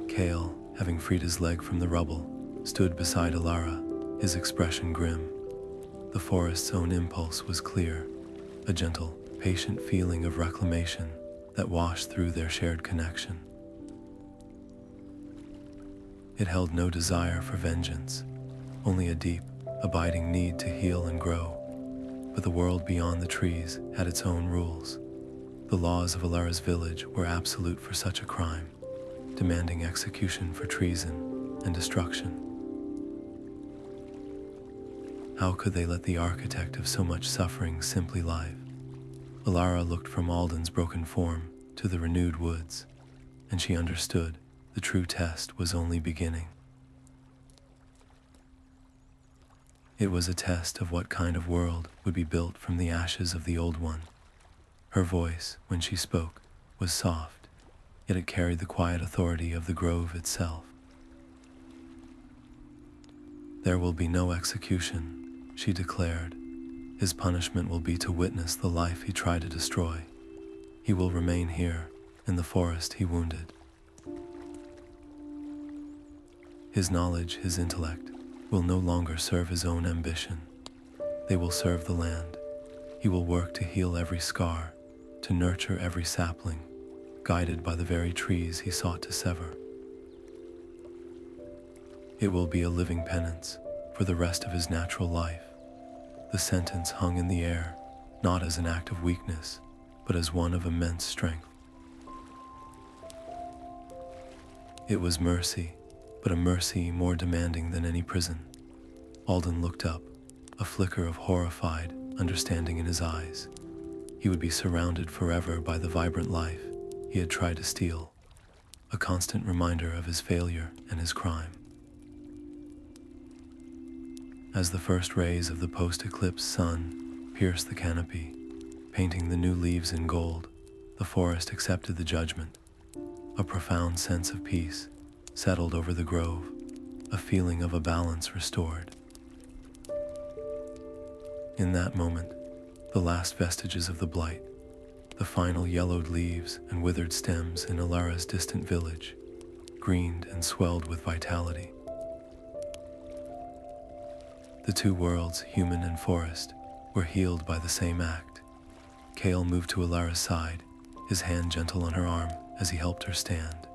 Kale, having freed his leg from the rubble, stood beside Alara, his expression grim. The forest's own impulse was clear, a gentle, patient feeling of reclamation that washed through their shared connection. It held no desire for vengeance, only a deep, abiding need to heal and grow. But the world beyond the trees had its own rules. The laws of Alara's village were absolute for such a crime, demanding execution for treason and destruction. How could they let the architect of so much suffering simply live? Alara looked from Alden's broken form to the renewed woods, and she understood the true test was only beginning. It was a test of what kind of world would be built from the ashes of the old one. Her voice, when she spoke, was soft, yet it carried the quiet authority of the grove itself. There will be no execution, she declared. His punishment will be to witness the life he tried to destroy. He will remain here, in the forest he wounded. His knowledge, his intellect, will no longer serve his own ambition. They will serve the land. He will work to heal every scar, to nurture every sapling, guided by the very trees he sought to sever. It will be a living penance for the rest of his natural life. The sentence hung in the air, not as an act of weakness, but as one of immense strength. It was mercy, but a mercy more demanding than any prison. Alden looked up, a flicker of horrified understanding in his eyes. He would be surrounded forever by the vibrant life he had tried to steal, a constant reminder of his failure and his crime. As the first rays of the post-eclipse sun pierced the canopy, painting the new leaves in gold, the forest accepted the judgment. A profound sense of peace settled over the grove, a feeling of a balance restored. In that moment, the last vestiges of the blight, the final yellowed leaves and withered stems in Alara's distant village, greened and swelled with vitality. The two worlds, human and forest, were healed by the same act. Kale moved to Alara's side, his hand gentle on her arm as he helped her stand.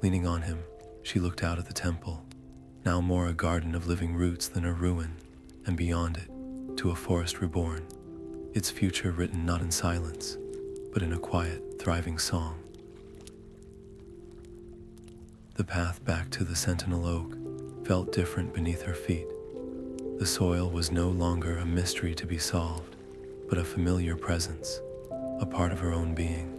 Leaning on him, she looked out at the temple, now more a garden of living roots than a ruin, and beyond it, to a forest reborn, its future written not in silence, but in a quiet, thriving song. The path back to the Sentinel Oak felt different beneath her feet. The soil was no longer a mystery to be solved, but a familiar presence, a part of her own being.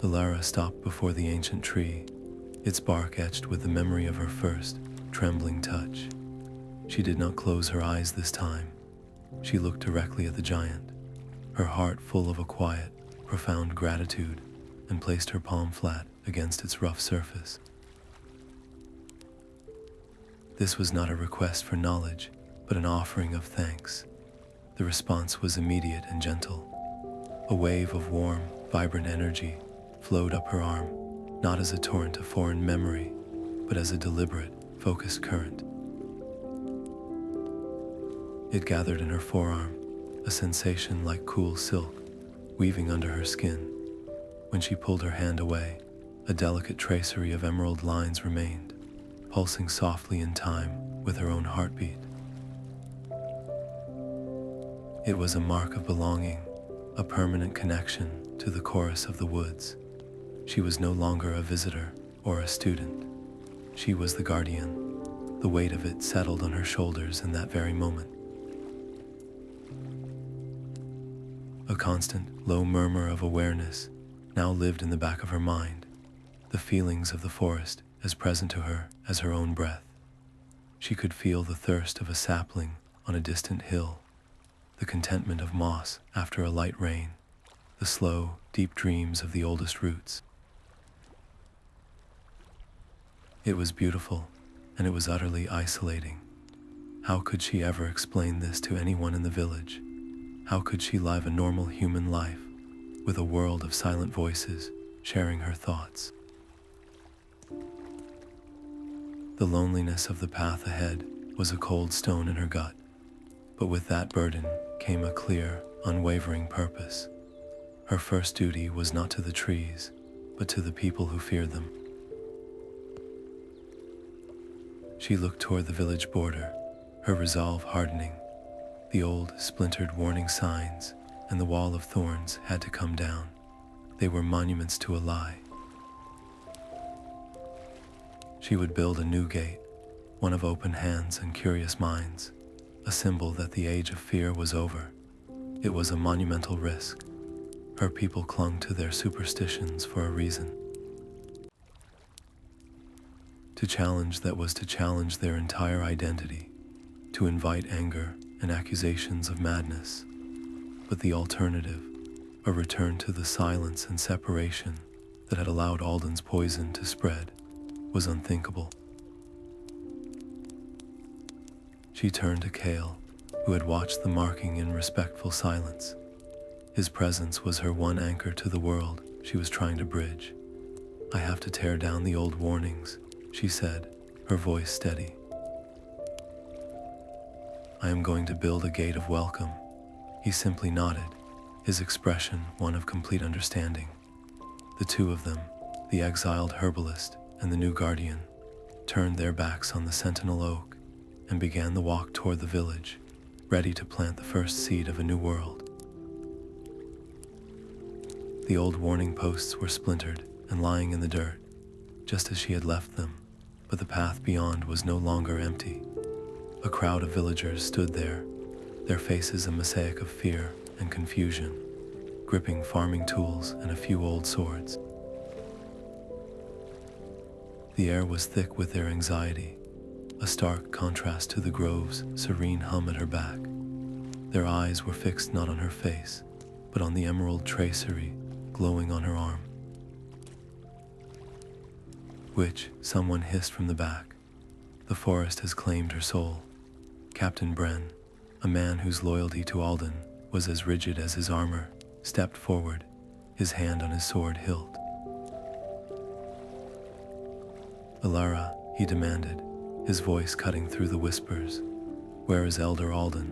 Alara stopped before the ancient tree, its bark etched with the memory of her first, trembling touch. She did not close her eyes this time. She looked directly at the giant, her heart full of a quiet, profound gratitude, and placed her palm flat against its rough surface. This was not a request for knowledge, but an offering of thanks. The response was immediate and gentle. A wave of warm, vibrant energy flowed up her arm, not as a torrent of foreign memory, but as a deliberate, focused current. It gathered in her forearm, a sensation like cool silk, weaving under her skin. When she pulled her hand away, a delicate tracery of emerald lines remained, pulsing softly in time with her own heartbeat. It was a mark of belonging, a permanent connection to the chorus of the woods. She was no longer a visitor or a student. She was the guardian. The weight of it settled on her shoulders in that very moment. A constant, low murmur of awareness now lived in the back of her mind, the feelings of the forest as present to her as her own breath. She could feel the thirst of a sapling on a distant hill, the contentment of moss after a light rain, the slow, deep dreams of the oldest roots. It was beautiful, and it was utterly isolating. How could she ever explain this to anyone in the village? How could she live a normal human life with a world of silent voices sharing her thoughts? The loneliness of the path ahead was a cold stone in her gut, but with that burden came a clear, unwavering purpose. Her first duty was not to the trees, but to the people who feared them. She looked toward the village border, her resolve hardening. The old, splintered warning signs and the wall of thorns had to come down. They were monuments to a lie. She would build a new gate, one of open hands and curious minds, a symbol that the age of fear was over. It was a monumental risk. Her people clung to their superstitions for a reason. To challenge that was to challenge their entire identity, to invite anger and accusations of madness. But the alternative, a return to the silence and separation that had allowed Alden's poison to spread, was unthinkable. She turned to Kale, who had watched the marking in respectful silence. His presence was her one anchor to the world she was trying to bridge. "I have to tear down the old warnings," she said, her voice steady. I am going to build a gate of welcome." He simply nodded, his expression one of complete understanding. The two of them, the exiled herbalist and the new guardian, turned their backs on the sentinel oak and began the walk toward the village, ready to plant the first seed of a new world. The old warning posts were splintered and lying in the dirt, just as she had left them, but the path beyond was no longer empty. A crowd of villagers stood there, their faces a mosaic of fear and confusion, gripping farming tools and a few old swords. The air was thick with their anxiety, a stark contrast to the grove's serene hum at her back. Their eyes were fixed not on her face, but on the emerald tracery glowing on her arm. "Witch," someone hissed from the back. "The forest has claimed her soul." Captain Bren, a man whose loyalty to Alden was as rigid as his armor, stepped forward, his hand on his sword hilt. "Alara," he demanded, his voice cutting through the whispers. "Where is Elder Alden?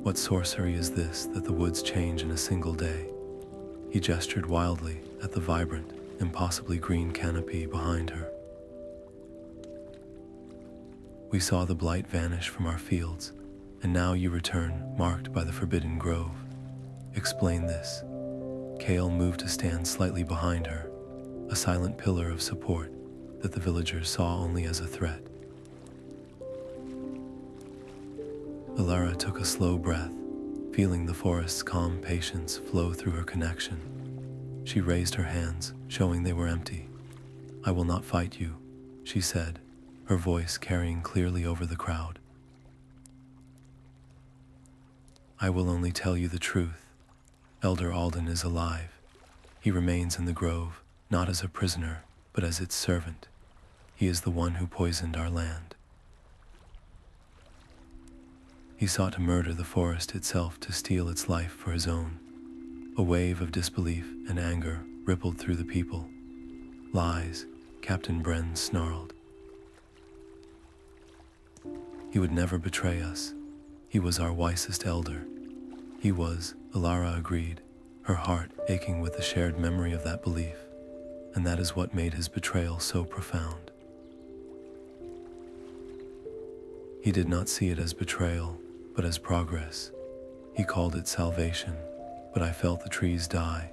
What sorcery is this that the woods change in a single day?" He gestured wildly at the vibrant, impossibly green canopy behind her. "We saw the blight vanish from our fields, and now you return marked by the forbidden grove. Explain this." Kale moved to stand slightly behind her, a silent pillar of support that the villagers saw only as a threat. Alara took a slow breath, feeling the forest's calm patience flow through her connection. She raised her hands, showing they were empty. "I will not fight you," she said, her voice carrying clearly over the crowd. "I will only tell you the truth. Elder Alden is alive. He remains in the grove, not as a prisoner, but as its servant. He is the one who poisoned our land. He sought to murder the forest itself to steal its life for his own." A wave of disbelief and anger rippled through the people. "Lies," Captain Bren snarled. "He would never betray us. He was our wisest elder." "He was," Alara agreed, her heart aching with the shared memory of that belief, and that is what made his betrayal so profound. He did not see it as betrayal, but as progress. He called it salvation, but I felt the trees die.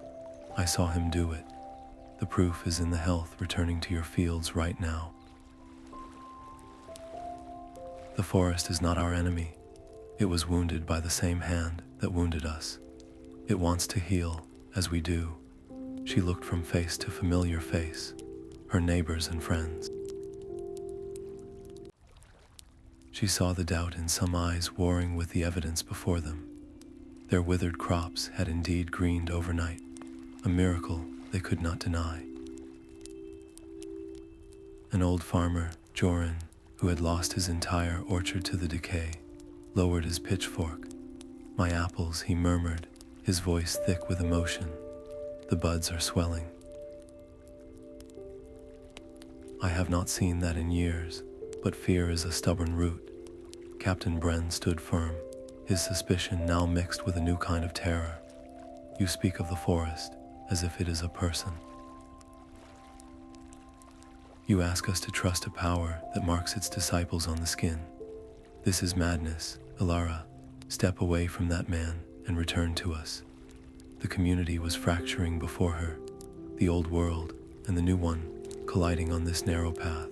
I saw him do it. The proof is in the health returning to your fields right now. The forest is not our enemy. It was wounded by the same hand that wounded us. It wants to heal, as we do." She looked from face to familiar face, her neighbors and friends. She saw the doubt in some eyes warring with the evidence before them. Their withered crops had indeed greened overnight, a miracle they could not deny. An old farmer, Joran, who had lost his entire orchard to the decay, lowered his pitchfork. "My apples," he murmured, his voice thick with emotion. "The buds are swelling." "I have not seen that in years, but fear is a stubborn root." Captain Bren stood firm, his suspicion now mixed with a new kind of terror. "You speak of the forest as if it is a person. You ask us to trust a power that marks its disciples on the skin. This is madness, Alara. Step away from that man and return to us." The community was fracturing before her, the old world and the new one colliding on this narrow path.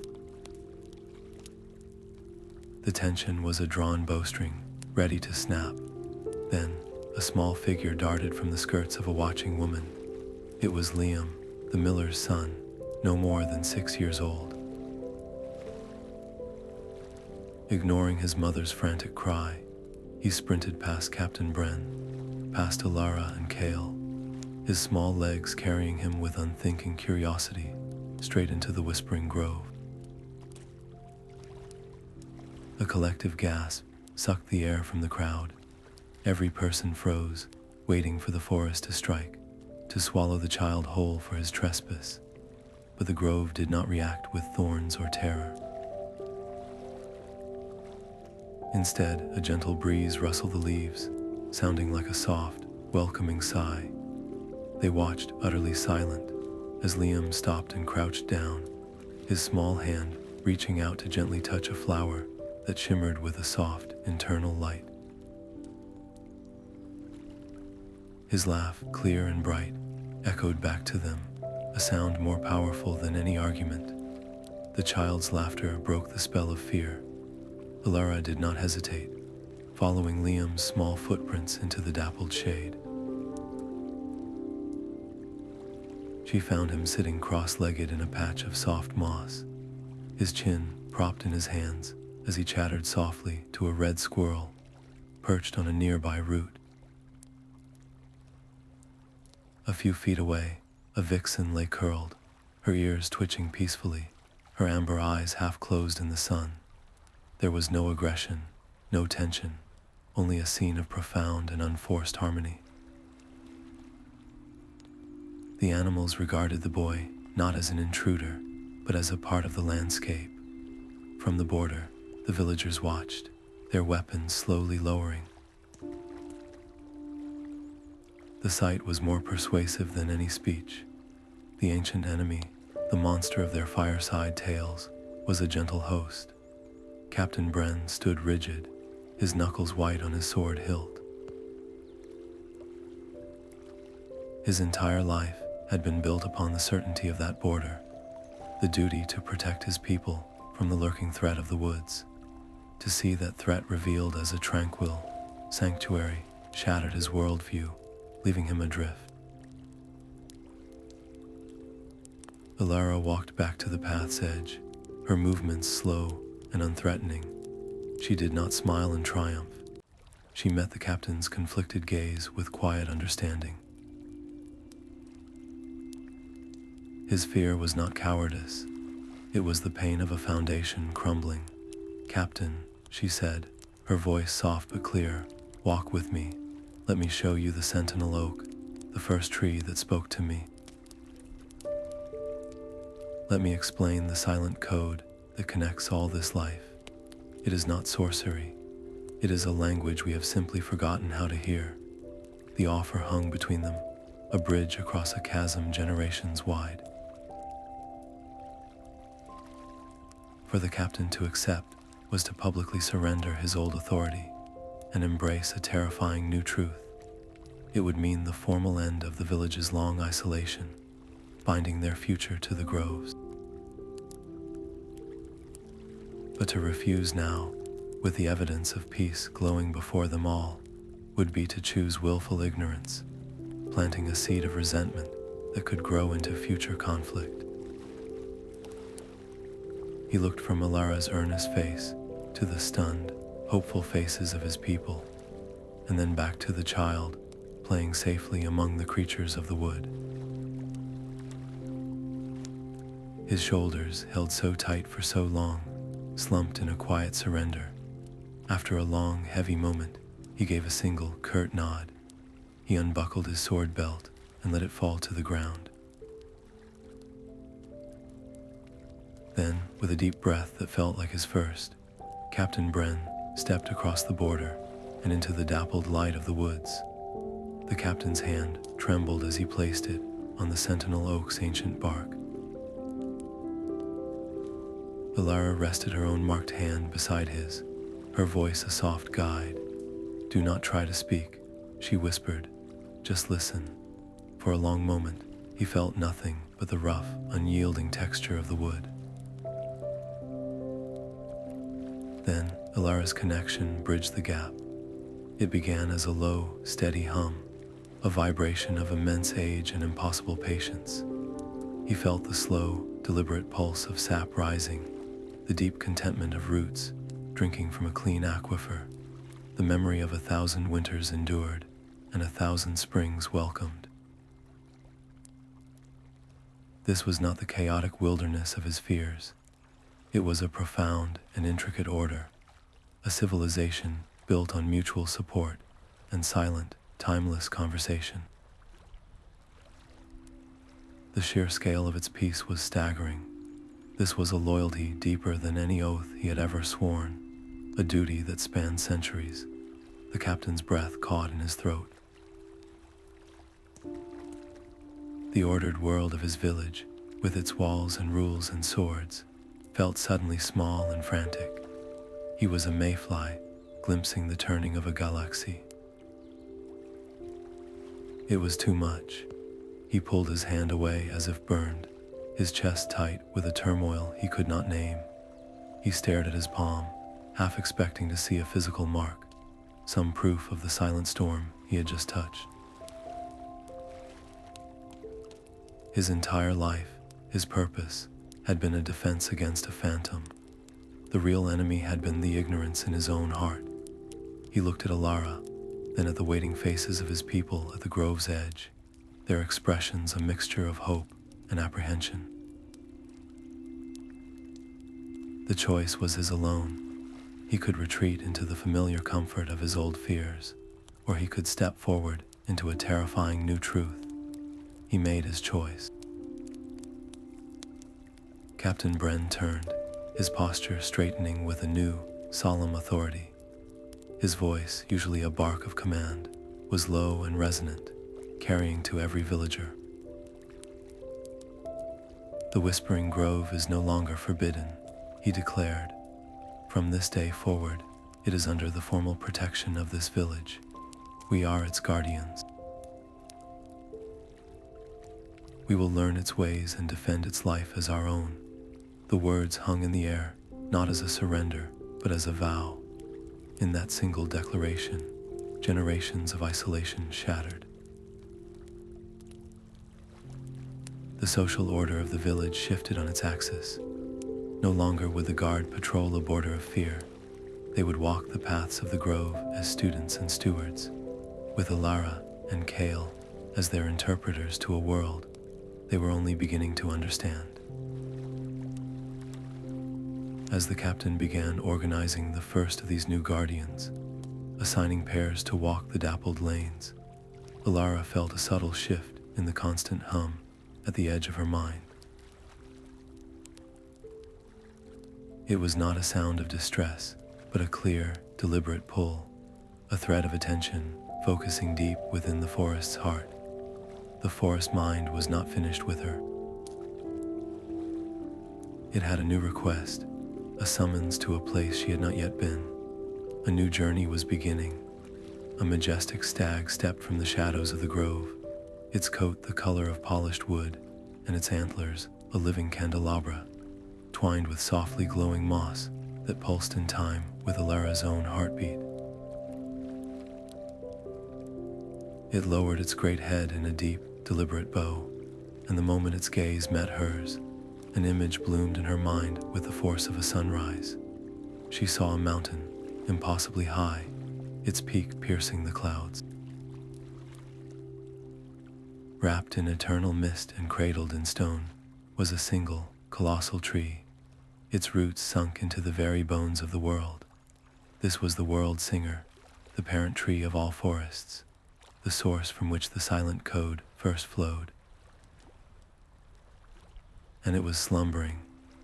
The tension was a drawn bowstring, ready to snap. Then, a small figure darted from the skirts of a watching woman. It was Liam, the miller's son, no more than 6 years old. Ignoring his mother's frantic cry, he sprinted past Captain Bren, past Alara and Kale, his small legs carrying him with unthinking curiosity, straight into the whispering grove. A collective gasp sucked the air from the crowd. Every person froze, waiting for the forest to strike, to swallow the child whole for his trespass. But the grove did not react with thorns or terror. Instead, a gentle breeze rustled the leaves, sounding like a soft, welcoming sigh. They watched, utterly silent, as Liam stopped and crouched down, his small hand reaching out to gently touch a flower that shimmered with a soft, internal light. His laugh, clear and bright, echoed back to them, a sound more powerful than any argument. The child's laughter broke the spell of fear. Alara did not hesitate, following Liam's small footprints into the dappled shade. She found him sitting cross-legged in a patch of soft moss, his chin propped in his hands as he chattered softly to a red squirrel perched on a nearby root. A few feet away, a vixen lay curled, her ears twitching peacefully, her amber eyes half closed in the sun. There was no aggression, no tension, only a scene of profound and unforced harmony. The animals regarded the boy not as an intruder, but as a part of the landscape. From the border, the villagers watched, their weapons slowly lowering. The sight was more persuasive than any speech. The ancient enemy, the monster of their fireside tales, was a gentle host. Captain Bren stood rigid, his knuckles white on his sword hilt. His entire life had been built upon the certainty of that border, the duty to protect his people from the lurking threat of the woods. To see that threat revealed as a tranquil sanctuary shattered his worldview, leaving him adrift. Alara walked back to the path's edge, her movements slow and unthreatening. She did not smile in triumph. She met the captain's conflicted gaze with quiet understanding. His fear was not cowardice. It was the pain of a foundation crumbling. "Captain," she said, her voice soft but clear, "walk with me. Let me show you the sentinel oak, the first tree that spoke to me. Let me explain the silent code that connects all this life. It is not sorcery. It is a language we have simply forgotten how to hear." The offer hung between them, a bridge across a chasm generations wide. For the captain to accept was to publicly surrender his old authority and embrace a terrifying new truth. It would mean the formal end of the village's long isolation, binding their future to the groves. But to refuse now, with the evidence of peace glowing before them all, would be to choose willful ignorance, planting a seed of resentment that could grow into future conflict. He looked from Alara's earnest face to the stunned, hopeful faces of his people, and then back to the child, playing safely among the creatures of the wood. His shoulders, held so tight for so long, slumped in a quiet surrender. After a long, heavy moment, he gave a single, curt nod. He unbuckled his sword belt and let it fall to the ground. Then, with a deep breath that felt like his first, Captain Bren stepped across the border and into the dappled light of the woods. The captain's hand trembled as he placed it on the sentinel oak's ancient bark. Alara rested her own marked hand beside his, her voice a soft guide. "Do not try to speak," she whispered. "Just listen." For a long moment, he felt nothing but the rough, unyielding texture of the wood. Then, Alara's connection bridged the gap. It began as a low, steady hum, a vibration of immense age and impossible patience. He felt the slow, deliberate pulse of sap rising, the deep contentment of roots drinking from a clean aquifer, the memory of 1,000 winters endured and 1,000 springs welcomed. This was not the chaotic wilderness of his fears. It was a profound and intricate order, a civilization built on mutual support and silent, timeless conversation. The sheer scale of its peace was staggering. This was a loyalty deeper than any oath he had ever sworn, a duty that spanned centuries. The captain's breath caught in his throat. The ordered world of his village, with its walls and rules and swords, felt suddenly small and frantic. He was a mayfly, glimpsing the turning of a galaxy. It was too much. He pulled his hand away as if burned, his chest tight with a turmoil he could not name. He stared at his palm, half expecting to see a physical mark, some proof of the silent storm he had just touched. His entire life, his purpose, had been a defense against a phantom. The real enemy had been the ignorance in his own heart. He looked at Alara, then at the waiting faces of his people at the grove's edge, their expressions a mixture of hope and apprehension. The choice was his alone. He could retreat into the familiar comfort of his old fears, or he could step forward into a terrifying new truth. He made his choice. Captain Bren turned, his posture straightening with a new, solemn authority. His voice, usually a bark of command, was low and resonant, carrying to every villager. The Whispering Grove is no longer forbidden, he declared. From this day forward, it is under the formal protection of this village. We are its guardians. We will learn its ways and defend its life as our own. The words hung in the air, not as a surrender, but as a vow. In that single declaration, generations of isolation shattered. The social order of the village shifted on its axis. No longer would the guard patrol a border of fear. They would walk the paths of the grove as students and stewards, with Alara and Kale as their interpreters to a world they were only beginning to understand. As the captain began organizing the first of these new guardians, assigning pairs to walk the dappled lanes, Alara felt a subtle shift in the constant hum at the edge of her mind. It was not a sound of distress, but a clear, deliberate pull, a thread of attention focusing deep within the forest's heart. The forest mind was not finished with her. It had a new request, a summons to a place she had not yet been. A new journey was beginning. A majestic stag stepped from the shadows of the grove, its coat the color of polished wood, and its antlers a living candelabra, twined with softly glowing moss that pulsed in time with Alara's own heartbeat. It lowered its great head in a deep, deliberate bow, and the moment its gaze met hers, an image bloomed in her mind with the force of a sunrise. She saw a mountain, impossibly high, its peak piercing the clouds. Wrapped in eternal mist and cradled in stone was a single, colossal tree, its roots sunk into the very bones of the world. This was the world singer, the parent tree of all forests, the source from which the silent code first flowed. And it was slumbering,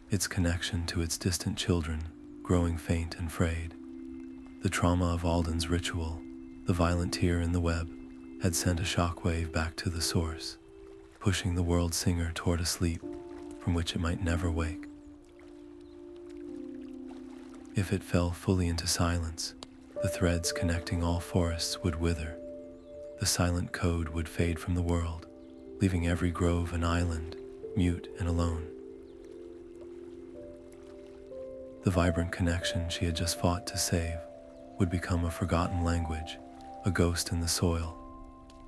its connection to its distant children growing faint and frayed. The trauma of Alden's ritual, the violent tear in the web, had sent a shockwave back to the source, pushing the world singer toward a sleep from which it might never wake. If it fell fully into silence, the threads connecting all forests would wither. The silent code would fade from the world, leaving every grove an island, mute and alone. The vibrant connection she had just fought to save would become a forgotten language, a ghost in the soil.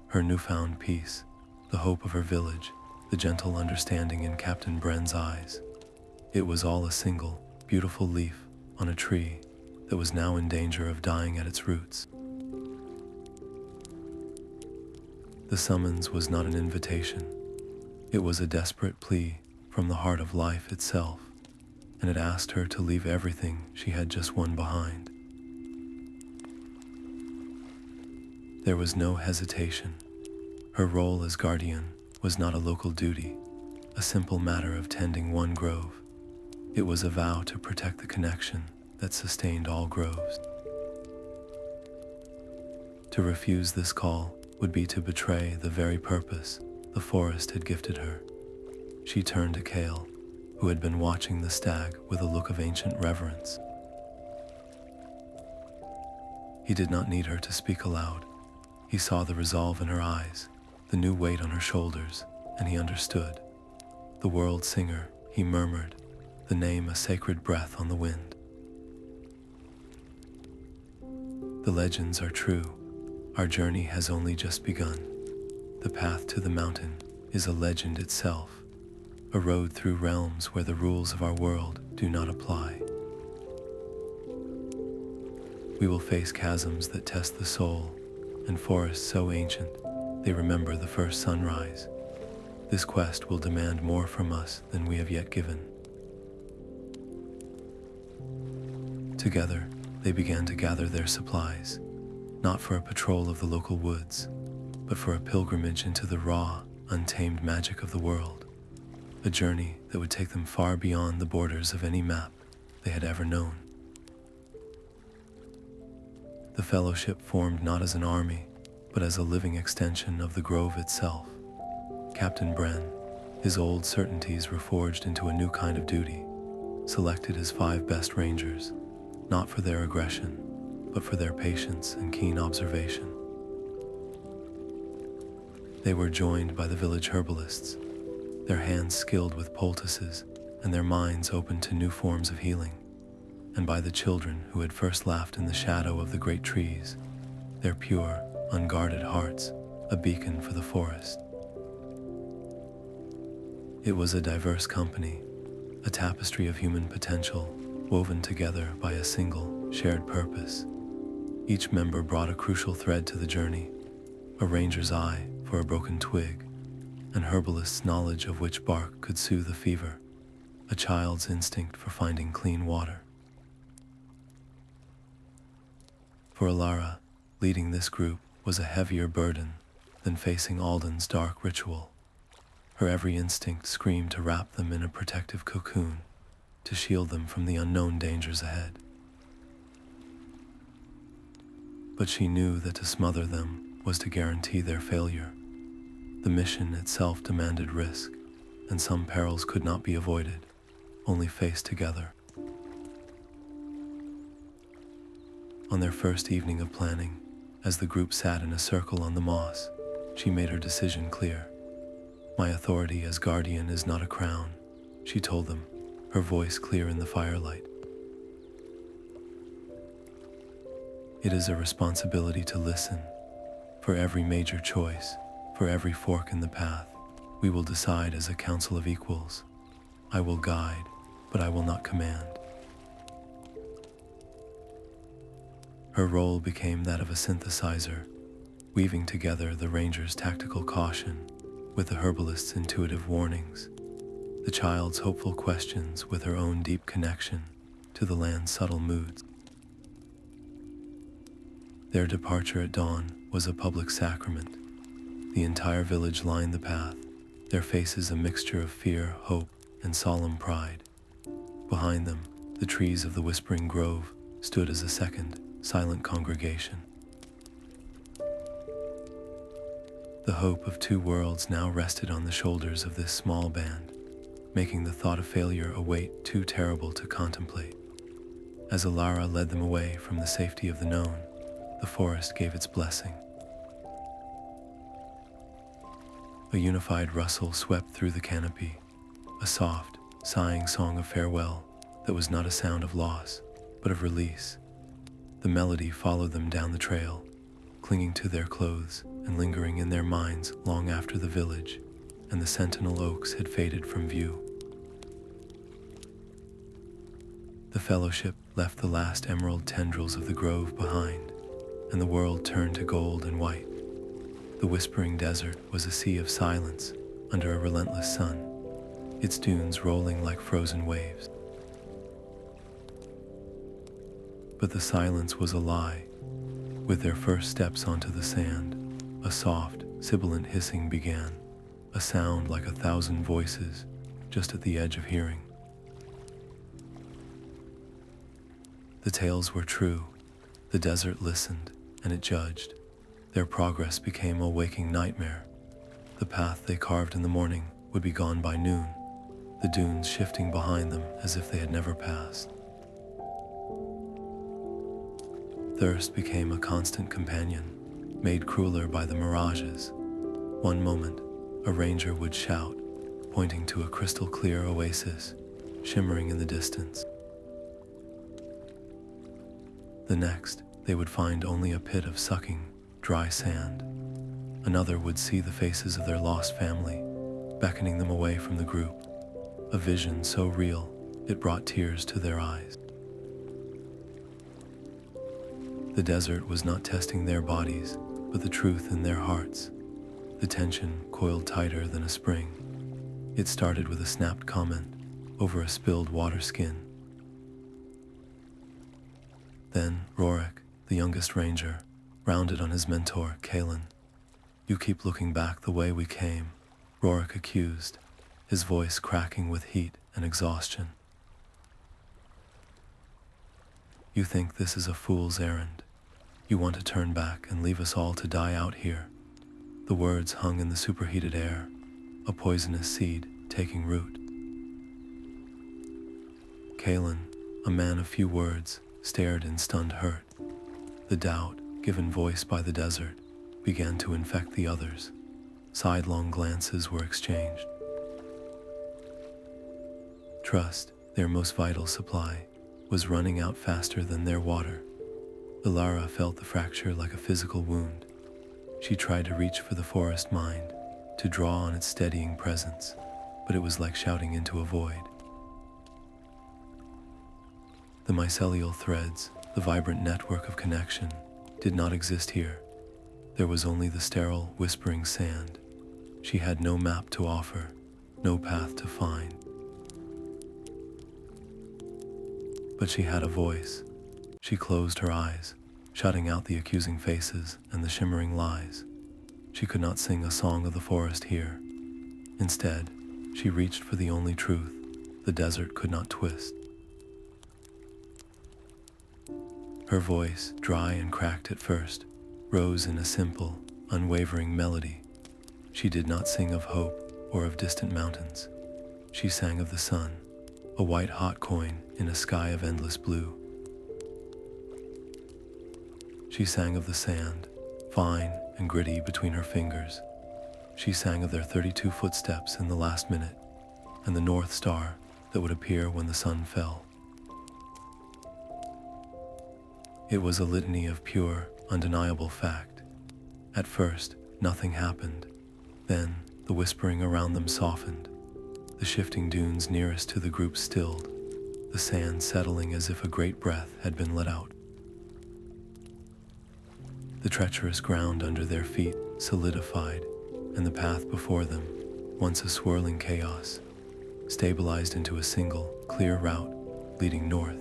Her newfound peace, the hope of her village, the gentle understanding in Captain Bren's eyes. It was all a single, beautiful leaf on a tree that was now in danger of dying at its roots. The summons was not an invitation. It was a desperate plea from the heart of life itself, and it asked her to leave everything she had just won behind. There was no hesitation. Her role as guardian was not a local duty, a simple matter of tending one grove. It was a vow to protect the connection that sustained all groves. To refuse this call would be to betray the very purpose the forest had gifted her. She turned to Kale, who had been watching the stag with a look of ancient reverence. He did not need her to speak aloud. He saw the resolve in her eyes, the new weight on her shoulders, and he understood. The world singer, he murmured, the name a sacred breath on the wind. The legends are true. Our journey has only just begun. The path to the mountain is a legend itself, a road through realms where the rules of our world do not apply. We will face chasms that test the soul, and forests so ancient they remember the first sunrise. This quest will demand more from us than we have yet given. Together, they began to gather their supplies, not for a patrol of the local woods, but for a pilgrimage into the raw, untamed magic of the world, a journey that would take them far beyond the borders of any map they had ever known. The Fellowship formed not as an army, but as a living extension of the grove itself. Captain Bren, his old certainties reforged into a new kind of duty, selected his 5 best rangers, not for their aggression, but for their patience and keen observation. They were joined by the village herbalists, their hands skilled with poultices and their minds open to new forms of healing, and by the children who had first laughed in the shadow of the great trees, their pure, unguarded hearts a beacon for the forest. It was a diverse company, a tapestry of human potential woven together by a single, shared purpose. Each member brought a crucial thread to the journey, a ranger's eye for a broken twig, an herbalist's knowledge of which bark could soothe a fever, a child's instinct for finding clean water. For Alara, leading this group was a heavier burden than facing Alden's dark ritual. Her every instinct screamed to wrap them in a protective cocoon, to shield them from the unknown dangers ahead. But she knew that to smother them was to guarantee their failure. The mission itself demanded risk, and some perils could not be avoided, only faced together. On their first evening of planning, as the group sat in a circle on the moss, she made her decision clear. "My authority as guardian is not a crown," she told them, her voice clear in the firelight. "It is a responsibility to listen. For every major choice, for every fork in the path, we will decide as a council of equals. I will guide, but I will not command." Her role became that of a synthesizer, weaving together the ranger's tactical caution with the herbalist's intuitive warnings, the child's hopeful questions with her own deep connection to the land's subtle moods. Their departure at dawn was a public sacrament. The entire village lined the path, their faces a mixture of fear, hope, and solemn pride. Behind them, the trees of the Whispering Grove stood as a second, silent congregation. The hope of 2 worlds now rested on the shoulders of this small band, making the thought of failure a weight too terrible to contemplate. As Alara led them away from the safety of the known, the forest gave its blessing. A unified rustle swept through the canopy, a soft, sighing song of farewell that was not a sound of loss, but of release. The melody followed them down the trail, clinging to their clothes and lingering in their minds long after the village and the sentinel oaks had faded from view. The Fellowship left the last emerald tendrils of the grove behind, and the world turned to gold and white. The Whispering Desert was a sea of silence under a relentless sun, its dunes rolling like frozen waves. But the silence was a lie. With their first steps onto the sand, a soft, sibilant hissing began, a sound like 1,000 voices just at the edge of hearing. The tales were true. The desert listened, and it judged. Their progress became a waking nightmare. The path they carved in the morning would be gone by noon, the dunes shifting behind them as if they had never passed. Thirst became a constant companion, made crueler by the mirages. One moment, a ranger would shout, pointing to a crystal-clear oasis, shimmering in the distance. The next, they would find only a pit of sucking, dry sand. Another would see the faces of their lost family, beckoning them away from the group, a vision so real it brought tears to their eyes. The desert was not testing their bodies, but the truth in their hearts. The tension coiled tighter than a spring. It started with a snapped comment over a spilled water skin. Then Rorik, the youngest ranger, rounded on his mentor, Kalen. "You keep looking back the way we came," Rorik accused, his voice cracking with heat and exhaustion. "You think this is a fool's errand. You want to turn back and leave us all to die out here." The words hung in the superheated air, a poisonous seed taking root. Kalen, a man of few words, stared in stunned hurt. The doubt, given voice by the desert, began to infect the others. Sidelong glances were exchanged. Trust, their most vital supply, was running out faster than their water. Ilara felt the fracture like a physical wound. She tried to reach for the forest mind, to draw on its steadying presence, but it was like shouting into a void. The mycelial threads, the vibrant network of connection, did not exist here. There was only the sterile, whispering sand. She had no map to offer, no path to find. But she had a voice. She closed her eyes, shutting out the accusing faces and the shimmering lies. She could not sing a song of the forest here. Instead, she reached for the only truth the desert could not twist. Her voice, dry and cracked at first, rose in a simple, unwavering melody. She did not sing of hope or of distant mountains. She sang of the sun, a white-hot coin in a sky of endless blue. She sang of the sand, fine and gritty between her fingers. She sang of their 32 footsteps in the last minute, and the North Star that would appear when the sun fell. It was a litany of pure, undeniable fact. At first, nothing happened. Then, the whispering around them softened. The shifting dunes nearest to the group stilled, the sand settling as if a great breath had been let out. The treacherous ground under their feet solidified, and the path before them, once a swirling chaos, stabilized into a single, clear route leading north.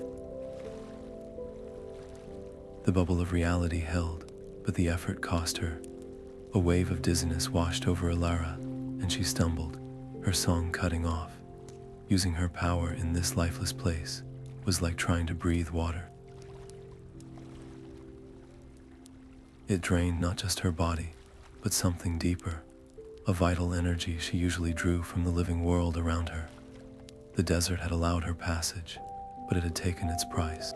The bubble of reality held, but the effort cost her. A wave of dizziness washed over Ilara, and she stumbled, her song cutting off. Using her power in this lifeless place was like trying to breathe water. It drained not just her body, but something deeper, a vital energy she usually drew from the living world around her. The desert had allowed her passage, but it had taken its price.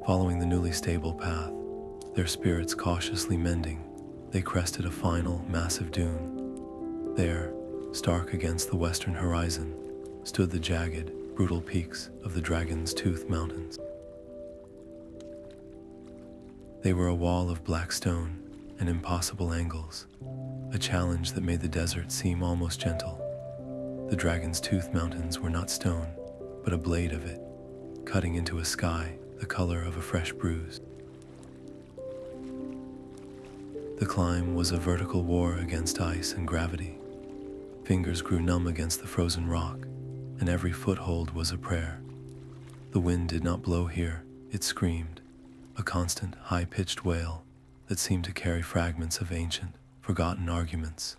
Following the newly stable path, their spirits cautiously mending, they crested a final, massive dune. There, stark against the western horizon, stood the jagged, brutal peaks of the Dragon's Tooth Mountains. They were a wall of black stone and impossible angles, a challenge that made the desert seem almost gentle. The Dragon's Tooth Mountains were not stone, but a blade of it, cutting into a sky the color of a fresh bruise. The climb was a vertical war against ice and gravity. Fingers grew numb against the frozen rock, and every foothold was a prayer. The wind did not blow here, it screamed, a constant, high-pitched wail that seemed to carry fragments of ancient, forgotten arguments,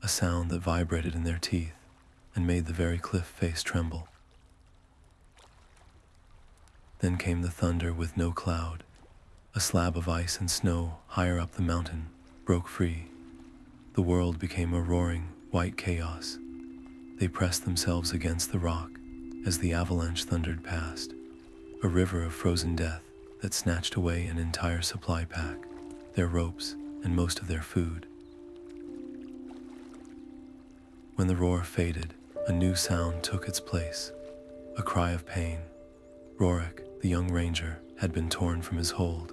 a sound that vibrated in their teeth and made the very cliff face tremble. Then came the thunder with no cloud. A slab of ice and snow higher up the mountain broke free. The world became a roaring, white chaos. They pressed themselves against the rock as the avalanche thundered past, a river of frozen death that snatched away an entire supply pack, their ropes, and most of their food. When the roar faded, a new sound took its place, a cry of pain. Rorik, the young ranger, had been torn from his hold.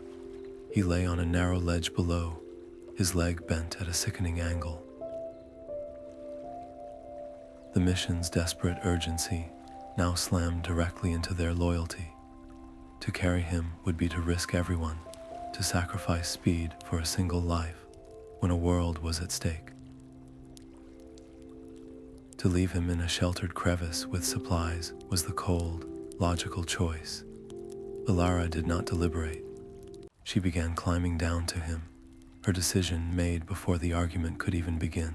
He lay on a narrow ledge below, his leg bent at a sickening angle. The mission's desperate urgency now slammed directly into their loyalty. To carry him would be to risk everyone, to sacrifice speed for a single life when a world was at stake. To leave him in a sheltered crevice with supplies was the cold, logical choice. Ilara did not deliberate. She began climbing down to him, her decision made before the argument could even begin.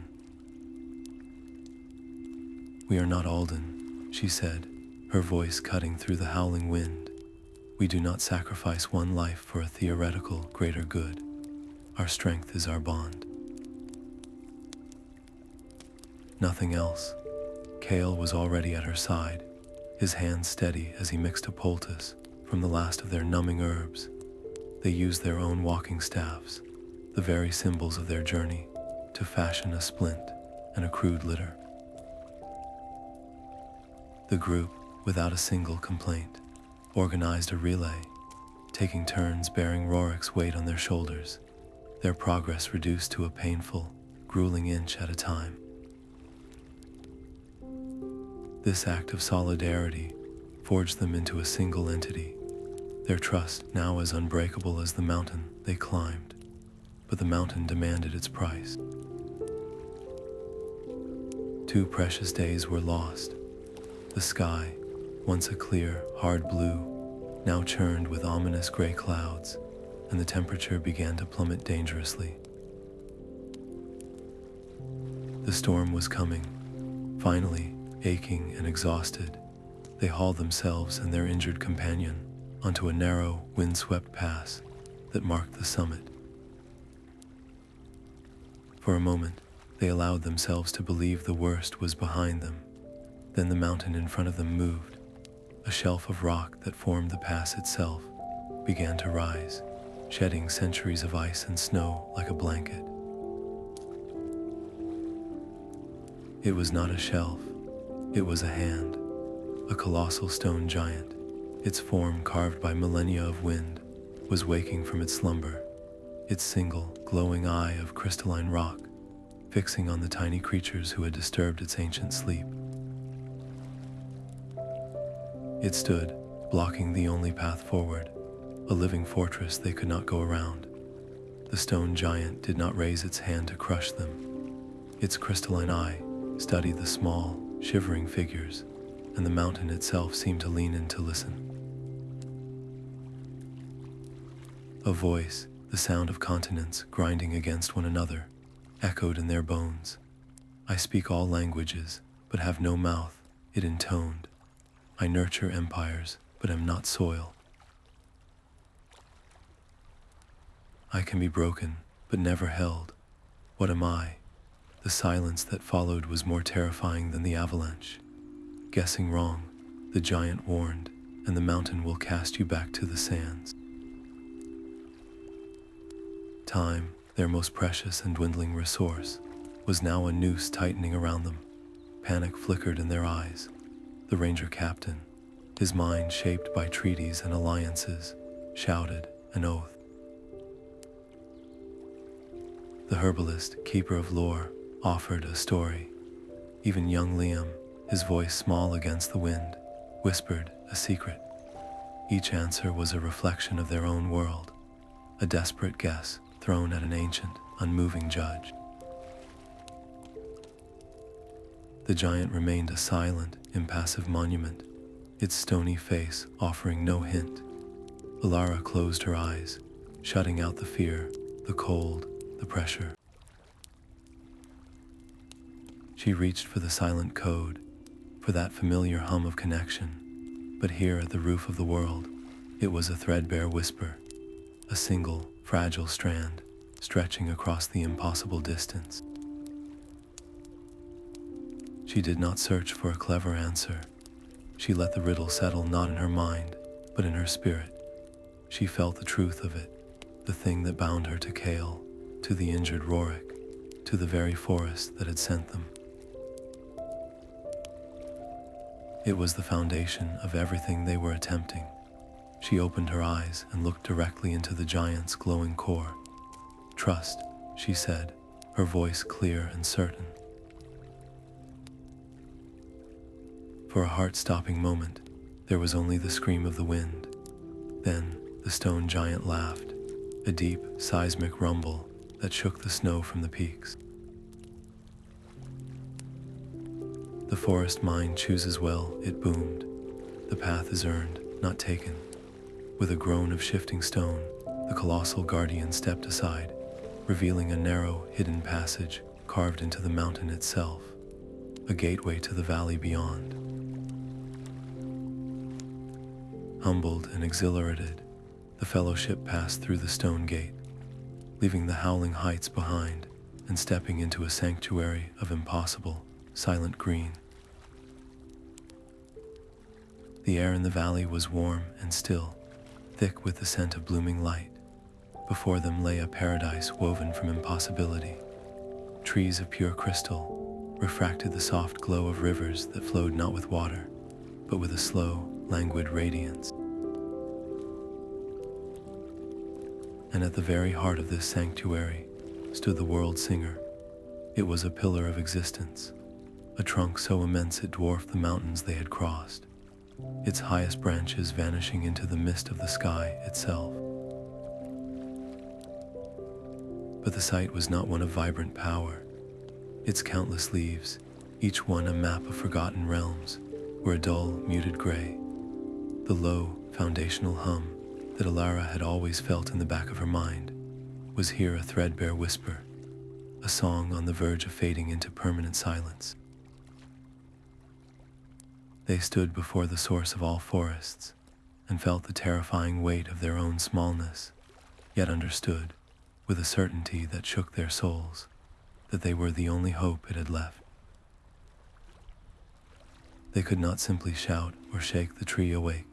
"We are not Alden," she said, her voice cutting through the howling wind. "We do not sacrifice one life for a theoretical greater good. Our strength is our bond." Nothing else. Kale was already at her side, his hands steady as he mixed a poultice from the last of their numbing herbs. They used their own walking staffs, the very symbols of their journey, to fashion a splint and a crude litter. The group, without a single complaint, organized a relay, taking turns bearing Rorik's weight on their shoulders, their progress reduced to a painful, grueling inch at a time. This act of solidarity forged them into a single entity, their trust now as unbreakable as the mountain they climbed. But the mountain demanded its price. 2 precious days were lost. The sky, once a clear, hard blue, now churned with ominous gray clouds, and the temperature began to plummet dangerously. The storm was coming. Finally, aching and exhausted, they hauled themselves and their injured companion onto a narrow, windswept pass that marked the summit. For a moment, they allowed themselves to believe the worst was behind them. Then the mountain in front of them moved. A shelf of rock that formed the pass itself began to rise, shedding centuries of ice and snow like a blanket. It was not a shelf. It was a hand, a colossal stone giant. Its form, carved by millennia of wind, was waking from its slumber, its single, glowing eye of crystalline rock fixing on the tiny creatures who had disturbed its ancient sleep. It stood, blocking the only path forward, a living fortress they could not go around. The stone giant did not raise its hand to crush them. Its crystalline eye studied the small, shivering figures, and the mountain itself seemed to lean in to listen. A voice, the sound of continents grinding against one another, echoed in their bones. "I speak all languages, but have no mouth," it intoned. "I nurture empires, but am not soil. I can be broken, but never held. What am I?" The silence that followed was more terrifying than the avalanche. "Guessing wrong," the giant warned, "and the mountain will cast you back to the sands." Time, their most precious and dwindling resource, was now a noose tightening around them. Panic flickered in their eyes. The ranger captain, his mind shaped by treaties and alliances, shouted an oath. The herbalist, keeper of lore, offered a story. Even young Liam, his voice small against the wind, whispered a secret. Each answer was a reflection of their own world, a desperate guess thrown at an ancient, unmoving judge. The giant remained a silent, impassive monument, its stony face offering no hint. Ilara closed her eyes, shutting out the fear, the cold, the pressure. She reached for the silent code, for that familiar hum of connection, but here at the roof of the world, It was a threadbare whisper, a single, fragile strand, stretching across the impossible distance. She did not search for a clever answer. She let the riddle settle not in her mind, but in her spirit. She felt the truth of it, the thing that bound her to Kale, to the injured Rorik, to the very forest that had sent them. It was the foundation of everything they were attempting. She opened her eyes and looked directly into the giant's glowing core. "Trust," she said, her voice clear and certain. For a heart-stopping moment, there was only the scream of the wind. Then, the stone giant laughed, a deep, seismic rumble that shook the snow from the peaks. "The forest mind chooses well," it boomed. "The path is earned, not taken." With a groan of shifting stone, the colossal guardian stepped aside, revealing a narrow, hidden passage carved into the mountain itself, a gateway to the valley beyond. Humbled and exhilarated, the fellowship passed through the stone gate, leaving the howling heights behind and stepping into a sanctuary of impossible, silent green. The air in the valley was warm and still, thick with the scent of blooming light. Before them lay a paradise woven from impossibility. Trees of pure crystal refracted the soft glow of rivers that flowed not with water, but with a slow, languid radiance. And at the very heart of this sanctuary stood the world singer. It was a pillar of existence, a trunk so immense it dwarfed the mountains they had crossed, its highest branches vanishing into the mist of the sky itself. But the sight was not one of vibrant power. Its countless leaves, each one a map of forgotten realms, were a dull, muted gray. The low, foundational hum that Alara had always felt in the back of her mind was here a threadbare whisper, a song on the verge of fading into permanent silence. They stood before the source of all forests and felt the terrifying weight of their own smallness, yet understood, with a certainty that shook their souls, that they were the only hope it had left. They could not simply shout or shake the tree awake.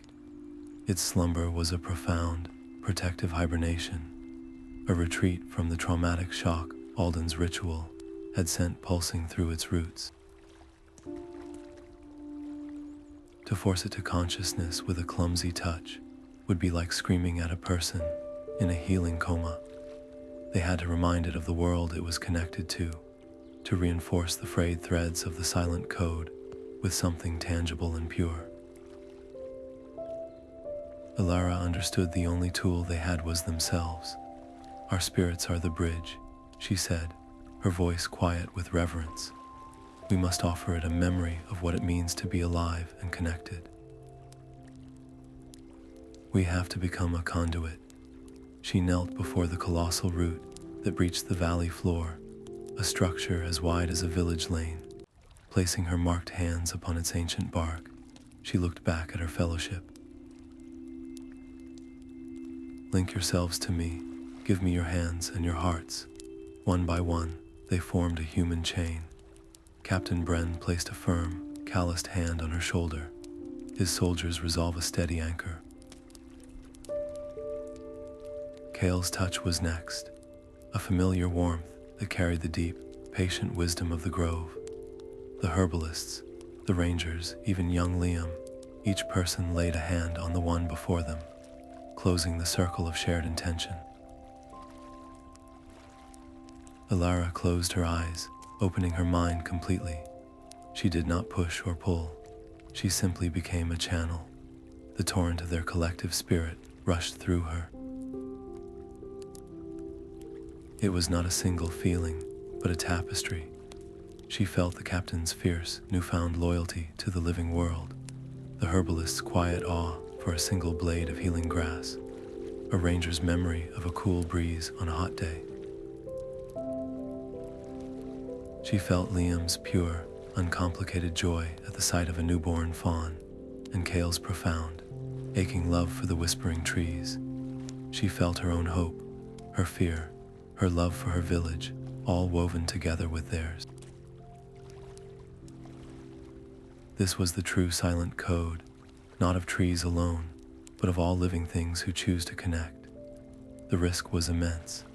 Its slumber was a profound, protective hibernation, a retreat from the traumatic shock Alden's ritual had sent pulsing through its roots. To force it to consciousness with a clumsy touch would be like screaming at a person in a healing coma. They had to remind it of the world it was connected to reinforce the frayed threads of the silent code with something tangible and pure. Alara understood the only tool they had was themselves. "Our spirits are the bridge," she said, her voice quiet with reverence. "We must offer it a memory of what it means to be alive and connected. We have to become a conduit." She knelt before the colossal root that breached the valley floor, a structure as wide as a village lane. Placing her marked hands upon its ancient bark, she looked back at her fellowship. "Link yourselves to me. Give me your hands and your hearts." One by one, they formed a human chain. Captain Bren placed a firm, calloused hand on her shoulder. His soldiers resolve a steady anchor. Kale's touch was next, a familiar warmth that carried the deep, patient wisdom of the grove. The herbalists, the rangers, even young Liam, each person laid a hand on the one before them, closing the circle of shared intention. Alara closed her eyes, opening her mind completely. She did not push or pull. She simply became a channel. The torrent of their collective spirit rushed through her. It was not a single feeling, but a tapestry. She felt the captain's fierce, newfound loyalty to the living world, the herbalist's quiet awe for a single blade of healing grass, a ranger's memory of a cool breeze on a hot day. She felt Liam's pure, uncomplicated joy at the sight of a newborn fawn, and Kale's profound, aching love for the whispering trees. She felt her own hope, her fear, her love for her village, all woven together with theirs. This was the true silent code, not of trees alone, but of all living things who choose to connect. The risk was immense.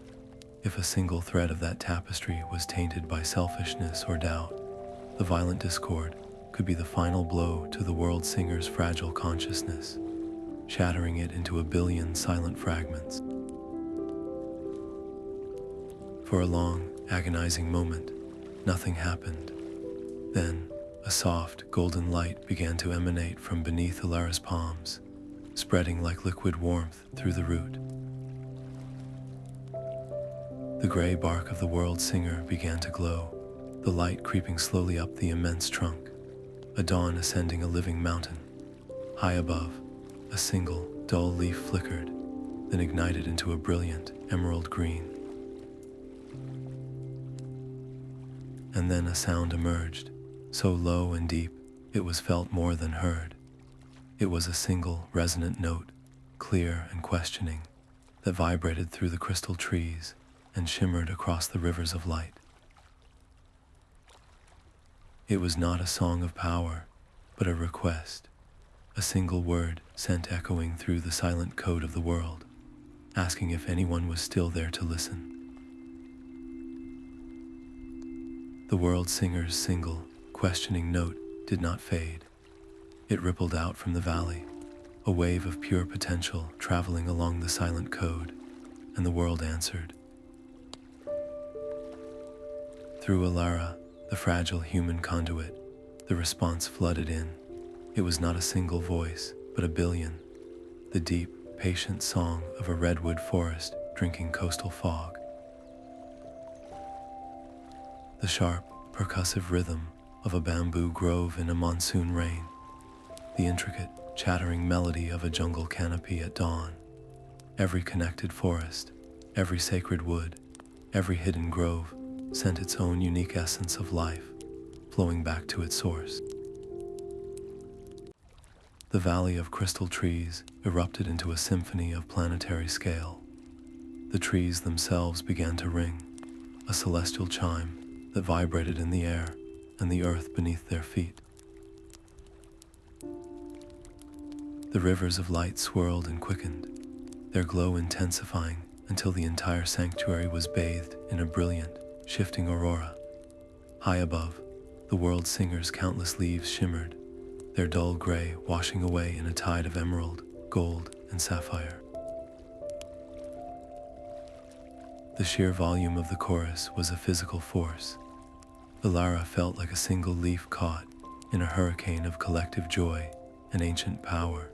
If a single thread of that tapestry was tainted by selfishness or doubt, the violent discord could be the final blow to the world singer's fragile consciousness, shattering it into a billion silent fragments. For a long, agonizing moment, nothing happened. Then, a soft, golden light began to emanate from beneath Alara's palms, spreading like liquid warmth through the root. The gray bark of the world singer began to glow, the light creeping slowly up the immense trunk, a dawn ascending a living mountain. High above, a single, dull leaf flickered, then ignited into a brilliant emerald green. And then a sound emerged, so low and deep it was felt more than heard. It was a single, resonant note, clear and questioning, that vibrated through the crystal trees and shimmered across the rivers of light. It was not a song of power, but a request, a single word sent echoing through the silent code of the world, asking if anyone was still there to listen. The world singer's single, questioning note did not fade. It rippled out from the valley, a wave of pure potential traveling along the silent code, and the world answered. Through Alara, the fragile human conduit, the response flooded in. It was not a single voice, but a billion, the deep, patient song of a redwood forest drinking coastal fog. The sharp, percussive rhythm of a bamboo grove in a monsoon rain, the intricate, chattering melody of a jungle canopy at dawn. Every connected forest, every sacred wood, every hidden grove sent its own unique essence of life, flowing back to its source. The valley of crystal trees erupted into a symphony of planetary scale. The trees themselves began to ring, a celestial chime that vibrated in the air and the earth beneath their feet. The rivers of light swirled and quickened, their glow intensifying until the entire sanctuary was bathed in a brilliant, shifting aurora. High above, the world singer's countless leaves shimmered, their dull gray washing away in a tide of emerald, gold, and sapphire. The sheer volume of the chorus was a physical force. Alara felt like a single leaf caught in a hurricane of collective joy and ancient power.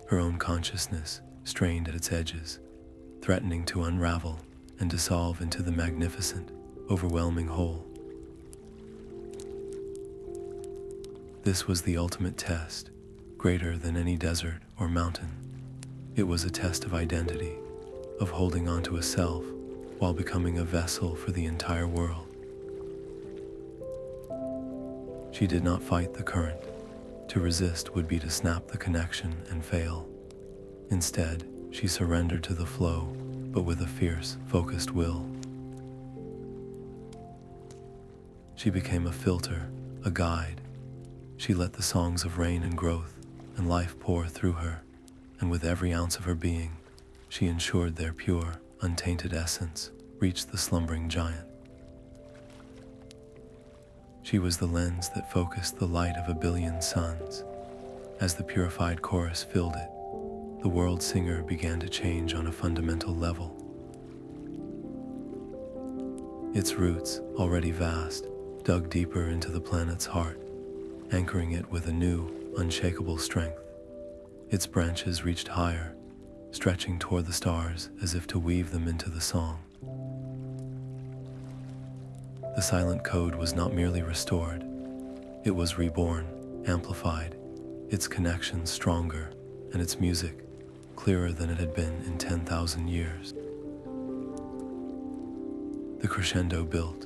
Her own consciousness strained at its edges, threatening to unravel and dissolve into the magnificent, overwhelming whole. This was the ultimate test, greater than any desert or mountain. It was a test of identity, of holding on to a self while becoming a vessel for the entire world. She did not fight the current. To resist would be to snap the connection and fail. Instead, she surrendered to the flow, but with a fierce, focused will. She became a filter, a guide. She let the songs of rain and growth and life pour through her, and with every ounce of her being, she ensured their pure, untainted essence reached the slumbering giant. She was the lens that focused the light of a billion suns. As the purified chorus filled it, the world singer began to change on a fundamental level. Its roots, already vast, dug deeper into the planet's heart, anchoring it with a new, unshakable strength. Its branches reached higher, stretching toward the stars as if to weave them into the song. The silent code was not merely restored, it was reborn, amplified, its connections stronger, and its music clearer than it had been in 10,000 years. The crescendo built,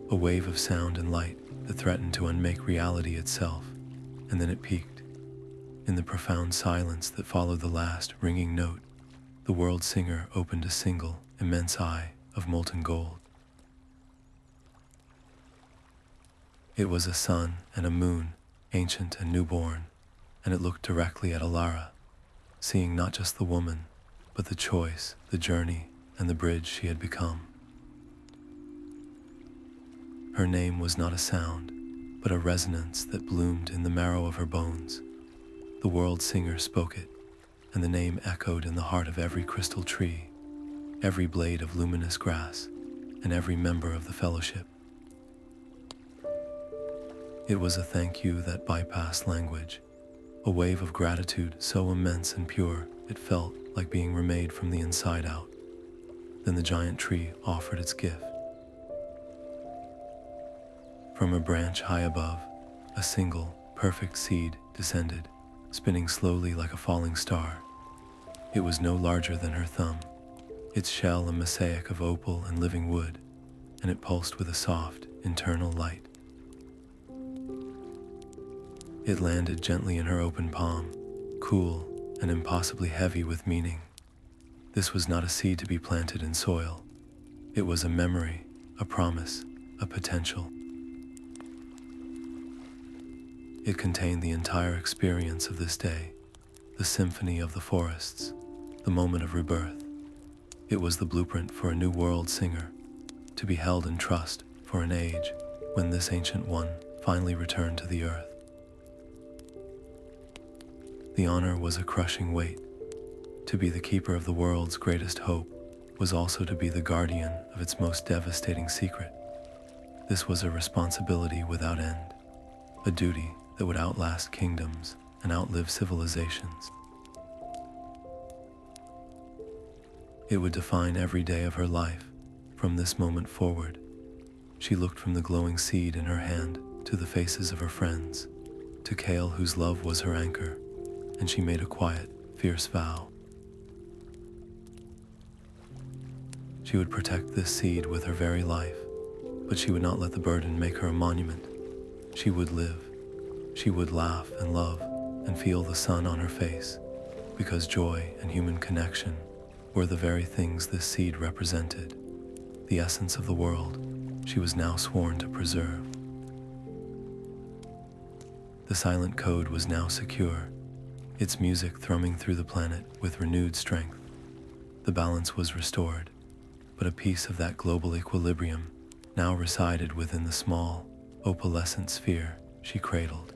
a wave of sound and light that threatened to unmake reality itself, and then it peaked. In the profound silence that followed the last ringing note, the world singer opened a single, immense eye of molten gold. It was a sun and a moon, ancient and newborn, and it looked directly at Alara, seeing not just the woman, but the choice, the journey, and the bridge she had become. Her name was not a sound, but a resonance that bloomed in the marrow of her bones. The world singer spoke it, and the name echoed in the heart of every crystal tree, every blade of luminous grass, and every member of the fellowship. It was a thank you that bypassed language, a wave of gratitude so immense and pure it felt like being remade from the inside out. Then the giant tree offered its gift. From a branch high above, a single, perfect seed descended, spinning slowly like a falling star. It was no larger than her thumb, its shell a mosaic of opal and living wood, and it pulsed with a soft, internal light. It landed gently in her open palm, cool and impossibly heavy with meaning. This was not a seed to be planted in soil. It was a memory, a promise, a potential. It contained the entire experience of this day, the symphony of the forests, the moment of rebirth. It was the blueprint for a new world singer, to be held in trust for an age when this ancient one finally returned to the earth. The honor was a crushing weight. To be the keeper of the world's greatest hope was also to be the guardian of its most devastating secret. This was a responsibility without end, a duty that would outlast kingdoms and outlive civilizations. It would define every day of her life from this moment forward. She looked from the glowing seed in her hand to the faces of her friends, to Kale whose love was her anchor, and she made a quiet, fierce vow. She would protect this seed with her very life, but she would not let the burden make her a monument. She would live. She would laugh and love and feel the sun on her face, because joy and human connection were the very things this seed represented, the essence of the world she was now sworn to preserve. The silent code was now secure, its music thrumming through the planet with renewed strength. The balance was restored, but a piece of that global equilibrium now resided within the small, opalescent sphere she cradled.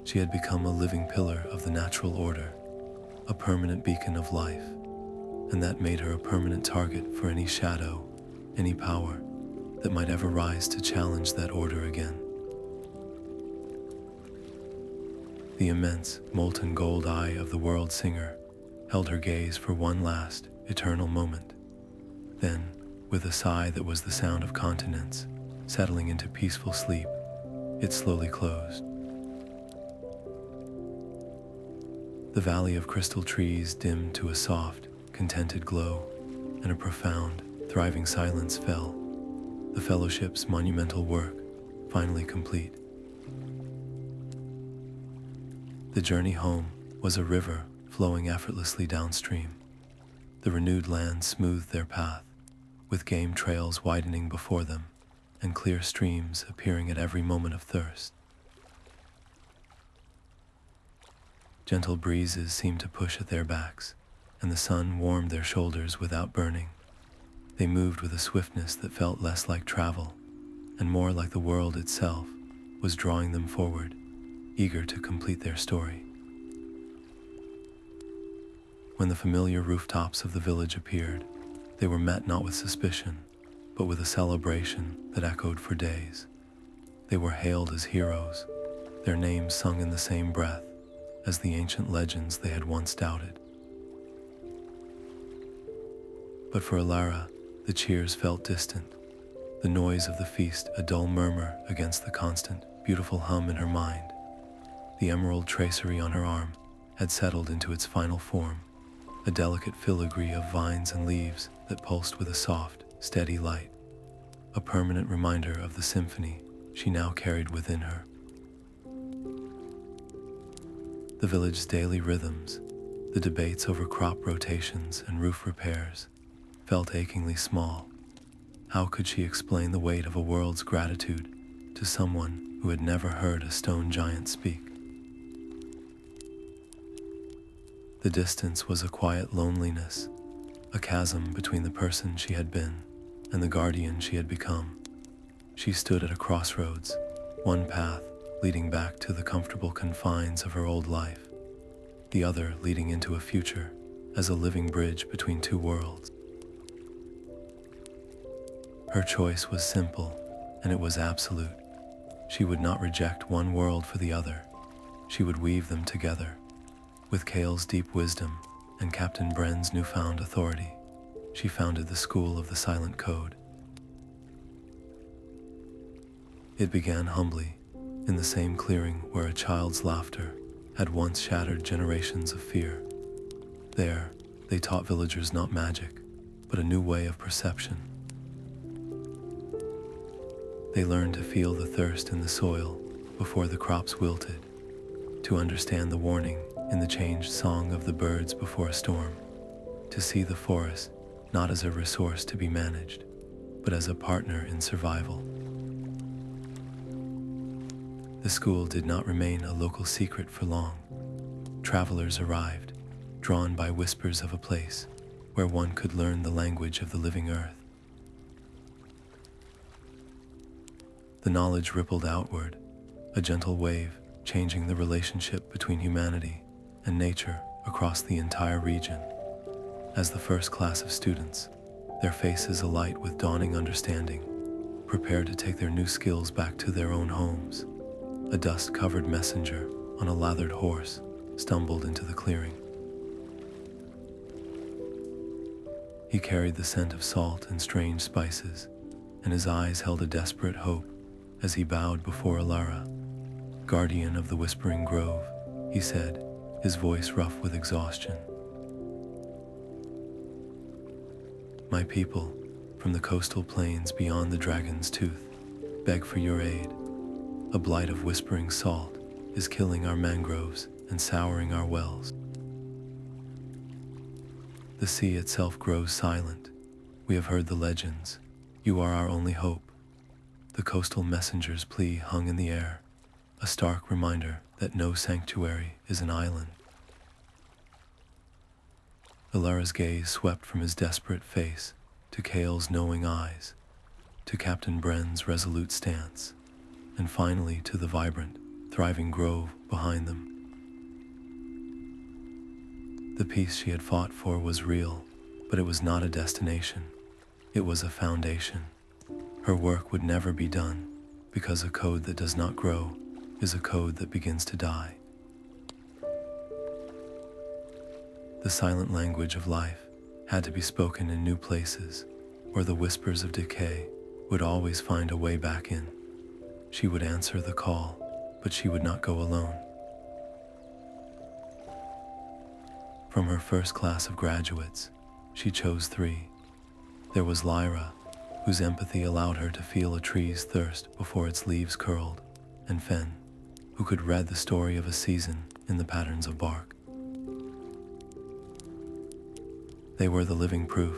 She had become a living pillar of the natural order, a permanent beacon of life, and that made her a permanent target for any shadow, any power that might ever rise to challenge that order again. The immense, molten gold eye of the world singer held her gaze for one last, eternal moment. Then, with a sigh that was the sound of continents settling into peaceful sleep, it slowly closed. The valley of crystal trees dimmed to a soft, contented glow, and a profound, thriving silence fell, the fellowship's monumental work finally complete. The journey home was a river flowing effortlessly downstream. The renewed land smoothed their path, with game trails widening before them and clear streams appearing at every moment of thirst. Gentle breezes seemed to push at their backs, and the sun warmed their shoulders without burning. They moved with a swiftness that felt less like travel and more like the world itself was drawing them forward, eager to complete their story. When the familiar rooftops of the village appeared, they were met not with suspicion, but with a celebration that echoed for days. They were hailed as heroes, their names sung in the same breath as the ancient legends they had once doubted. But for Alara, the cheers felt distant, the noise of the feast a dull murmur against the constant, beautiful hum in her mind. The emerald tracery on her arm had settled into its final form, a delicate filigree of vines and leaves that pulsed with a soft, steady light, a permanent reminder of the symphony she now carried within her. The village's daily rhythms, the debates over crop rotations and roof repairs, felt achingly small. How could she explain the weight of a world's gratitude to someone who had never heard a stone giant speak? The distance was a quiet loneliness, a chasm between the person she had been and the guardian she had become. She stood at a crossroads, one path leading back to the comfortable confines of her old life, the other leading into a future as a living bridge between two worlds. Her choice was simple, and it was absolute. She would not reject one world for the other. She would weave them together. With Kale's deep wisdom and Captain Bren's newfound authority, she founded the School of the Silent Code. It began humbly, in the same clearing where a child's laughter had once shattered generations of fear. There, they taught villagers not magic, but a new way of perception. They learned to feel the thirst in the soil before the crops wilted, to understand the warning in the changed song of the birds before a storm, to see the forest not as a resource to be managed, but as a partner in survival. The school did not remain a local secret for long. Travelers arrived, drawn by whispers of a place where one could learn the language of the living earth. The knowledge rippled outward, a gentle wave changing the relationship between humanity and nature across the entire region. As the first class of students, their faces alight with dawning understanding, prepared to take their new skills back to their own homes, a dust-covered messenger on a lathered horse stumbled into the clearing. He carried the scent of salt and strange spices, and his eyes held a desperate hope as he bowed before Alara. "Guardian of the Whispering Grove," he said, his voice rough with exhaustion. "My people, from the coastal plains beyond the Dragon's Tooth, beg for your aid. A blight of whispering salt is killing our mangroves and souring our wells. The sea itself grows silent. We have heard the legends. You are our only hope." The coastal messenger's plea hung in the air, a stark reminder that no sanctuary is an island. Alara's gaze swept from his desperate face to Kale's knowing eyes, to Captain Bren's resolute stance, and finally to the vibrant, thriving grove behind them. The peace she had fought for was real, but it was not a destination. It was a foundation. Her work would never be done, because a code that does not grow is a code that begins to die. The silent language of life had to be spoken in new places, or the whispers of decay would always find a way back in. She would answer the call, but she would not go alone. From her first class of graduates, she chose 3. There was Lyra, whose empathy allowed her to feel a tree's thirst before its leaves curled, and Fen, who could read the story of a season in the patterns of bark. They were the living proof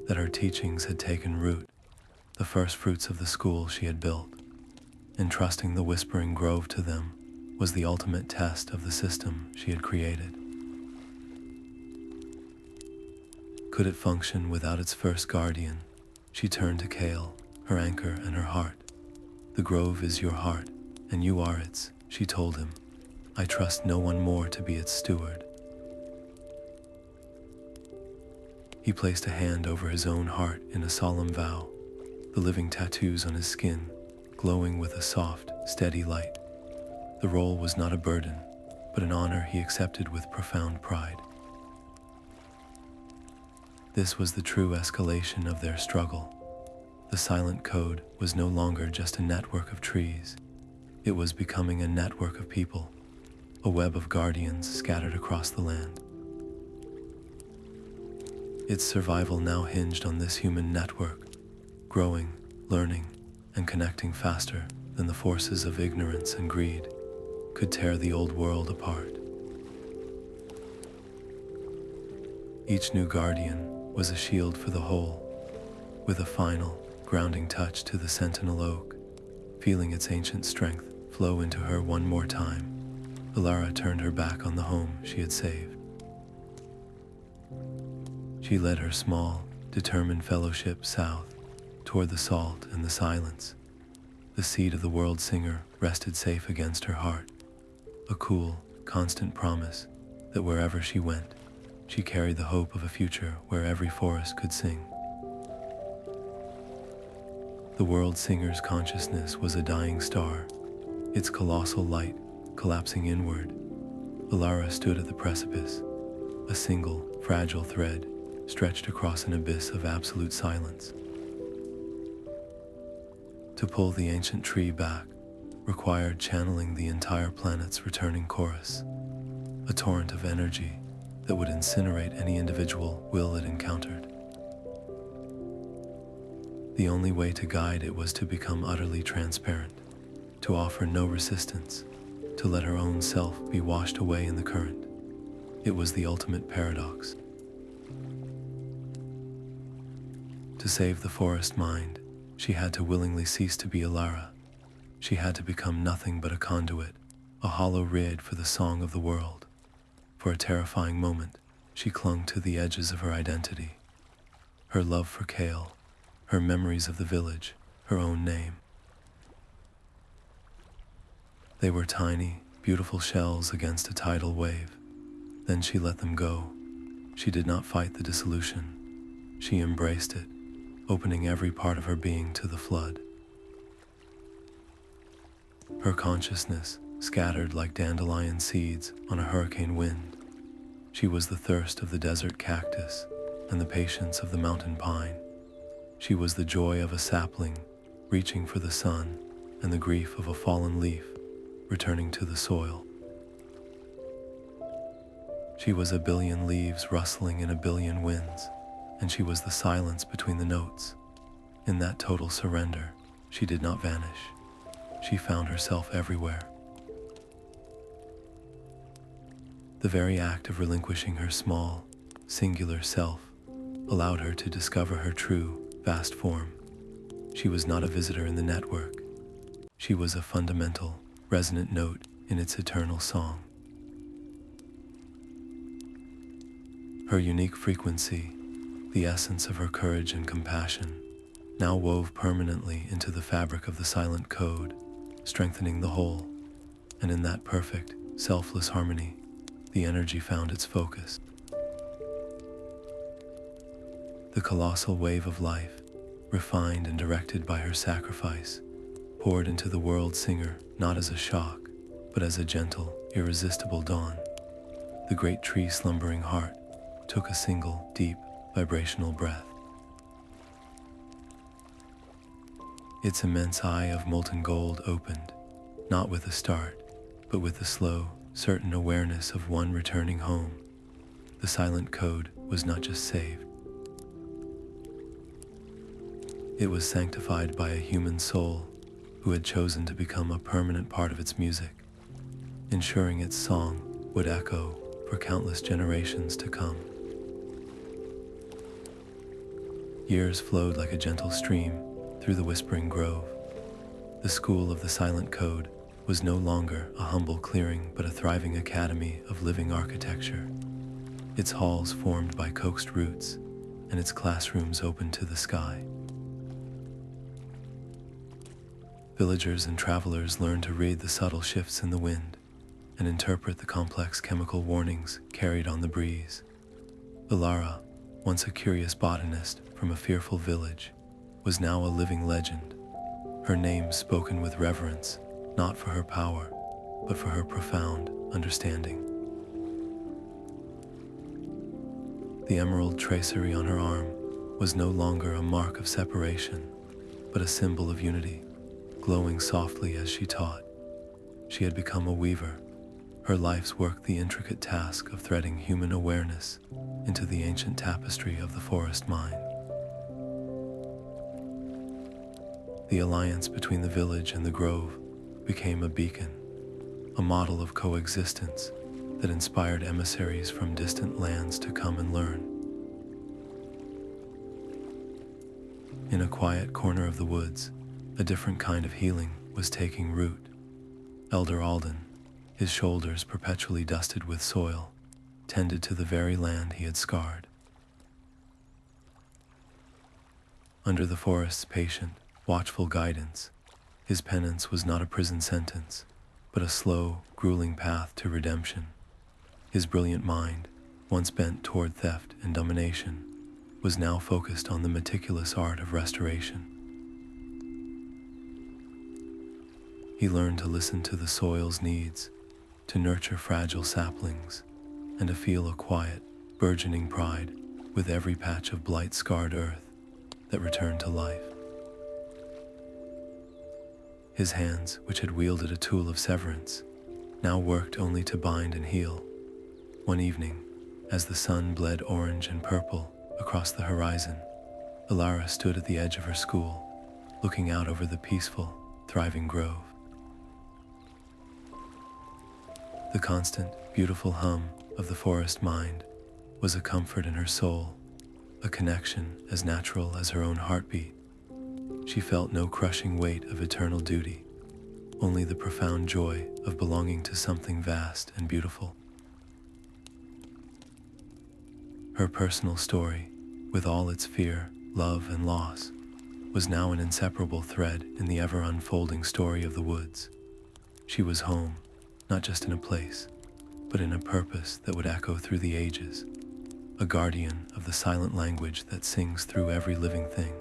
that her teachings had taken root, the first fruits of the school she had built. Entrusting the Whispering Grove to them was the ultimate test of the system she had created. Could it function without its first guardian? She turned to Kale, her anchor and her heart. "The grove is your heart, and you are its," she told him. "I trust no one more to be its steward." He placed a hand over his own heart in a solemn vow, the living tattoos on his skin glowing with a soft, steady light. The role was not a burden, but an honor he accepted with profound pride. This was the true escalation of their struggle. The silent code was no longer just a network of trees. It was becoming a network of people, a web of guardians scattered across the land. Its survival now hinged on this human network, growing, learning, and connecting faster than the forces of ignorance and greed could tear the old world apart. Each new guardian was a shield for the whole, with a final, grounding touch to the sentinel oak. Feeling its ancient strength flow into her one more time, Ilara turned her back on the home she had saved. She led her small, determined fellowship south, toward the salt and the silence. The seed of the world singer rested safe against her heart, a cool, constant promise that wherever she went, she carried the hope of a future where every forest could sing. The world singer's consciousness was a dying star, its colossal light collapsing inward. Ilara stood at the precipice, a single, fragile thread stretched across an abyss of absolute silence. To pull the ancient tree back required channeling the entire planet's returning chorus, a torrent of energy that would incinerate any individual will it encountered. The only way to guide it was to become utterly transparent, to offer no resistance, to let her own self be washed away in the current. It was the ultimate paradox. To save the forest mind, she had to willingly cease to be Ilara. She had to become nothing but a conduit, a hollow reed for the song of the world. For a terrifying moment, she clung to the edges of her identity. Her love for Kale, her memories of the village, her own name. They were tiny, beautiful shells against a tidal wave. Then she let them go. She did not fight the dissolution. She embraced it, opening every part of her being to the flood. Her consciousness scattered like dandelion seeds on a hurricane wind. She was the thirst of the desert cactus and the patience of the mountain pine. She was the joy of a sapling reaching for the sun and the grief of a fallen leaf returning to the soil. She was a billion leaves rustling in a billion winds, and she was the silence between the notes. In that total surrender, she did not vanish. She found herself everywhere. The very act of relinquishing her small, singular self allowed her to discover her true, vast form. She was not a visitor in the network. She was a fundamental, resonant note in its eternal song. Her unique frequency, the essence of her courage and compassion, now wove permanently into the fabric of the silent code, strengthening the whole. And in that perfect, selfless harmony, the energy found its focus. The colossal wave of life, refined and directed by her sacrifice, poured into the world singer not as a shock, but as a gentle, irresistible dawn. The great tree slumbering heart took a single, deep, vibrational breath. Its immense eye of molten gold opened, not with a start, but with the slow, certain awareness of one returning home. The silent code was not just saved. It was sanctified by a human soul who had chosen to become a permanent part of its music, ensuring its song would echo for countless generations to come. Years flowed like a gentle stream through the whispering grove. The school of the silent code was no longer a humble clearing but a thriving academy of living architecture. Its halls formed by coaxed roots and its classrooms open to the sky. Villagers and travelers learned to read the subtle shifts in the wind and interpret the complex chemical warnings carried on the breeze. Ilara, once a curious botanist from a fearful village, was now a living legend, her name spoken with reverence, not for her power, but for her profound understanding. The emerald tracery on her arm was no longer a mark of separation, but a symbol of unity, glowing softly as she taught. She had become a weaver, her life's work the intricate task of threading human awareness into the ancient tapestry of the forest mind. The alliance between the village and the grove became a beacon, a model of coexistence that inspired emissaries from distant lands to come and learn. In a quiet corner of the woods, a different kind of healing was taking root. Elder Alden, his shoulders perpetually dusted with soil, tended to the very land he had scarred. Under the forest's patient, watchful guidance, his penance was not a prison sentence, but a slow, grueling path to redemption. His brilliant mind, once bent toward theft and domination, was now focused on the meticulous art of restoration. He learned to listen to the soil's needs, to nurture fragile saplings, and to feel a quiet, burgeoning pride with every patch of blight-scarred earth that returned to life. His hands, which had wielded a tool of severance, now worked only to bind and heal. One evening, as the sun bled orange and purple across the horizon, Ilara stood at the edge of her school, looking out over the peaceful, thriving grove. The constant, beautiful hum of the forest mind was a comfort in her soul, a connection as natural as her own heartbeat. She felt no crushing weight of eternal duty, only the profound joy of belonging to something vast and beautiful. Her personal story, with all its fear, love, and loss, was now an inseparable thread in the ever-unfolding story of the woods. She was home, not just in a place, but in a purpose that would echo through the ages, a guardian of the silent language that sings through every living thing.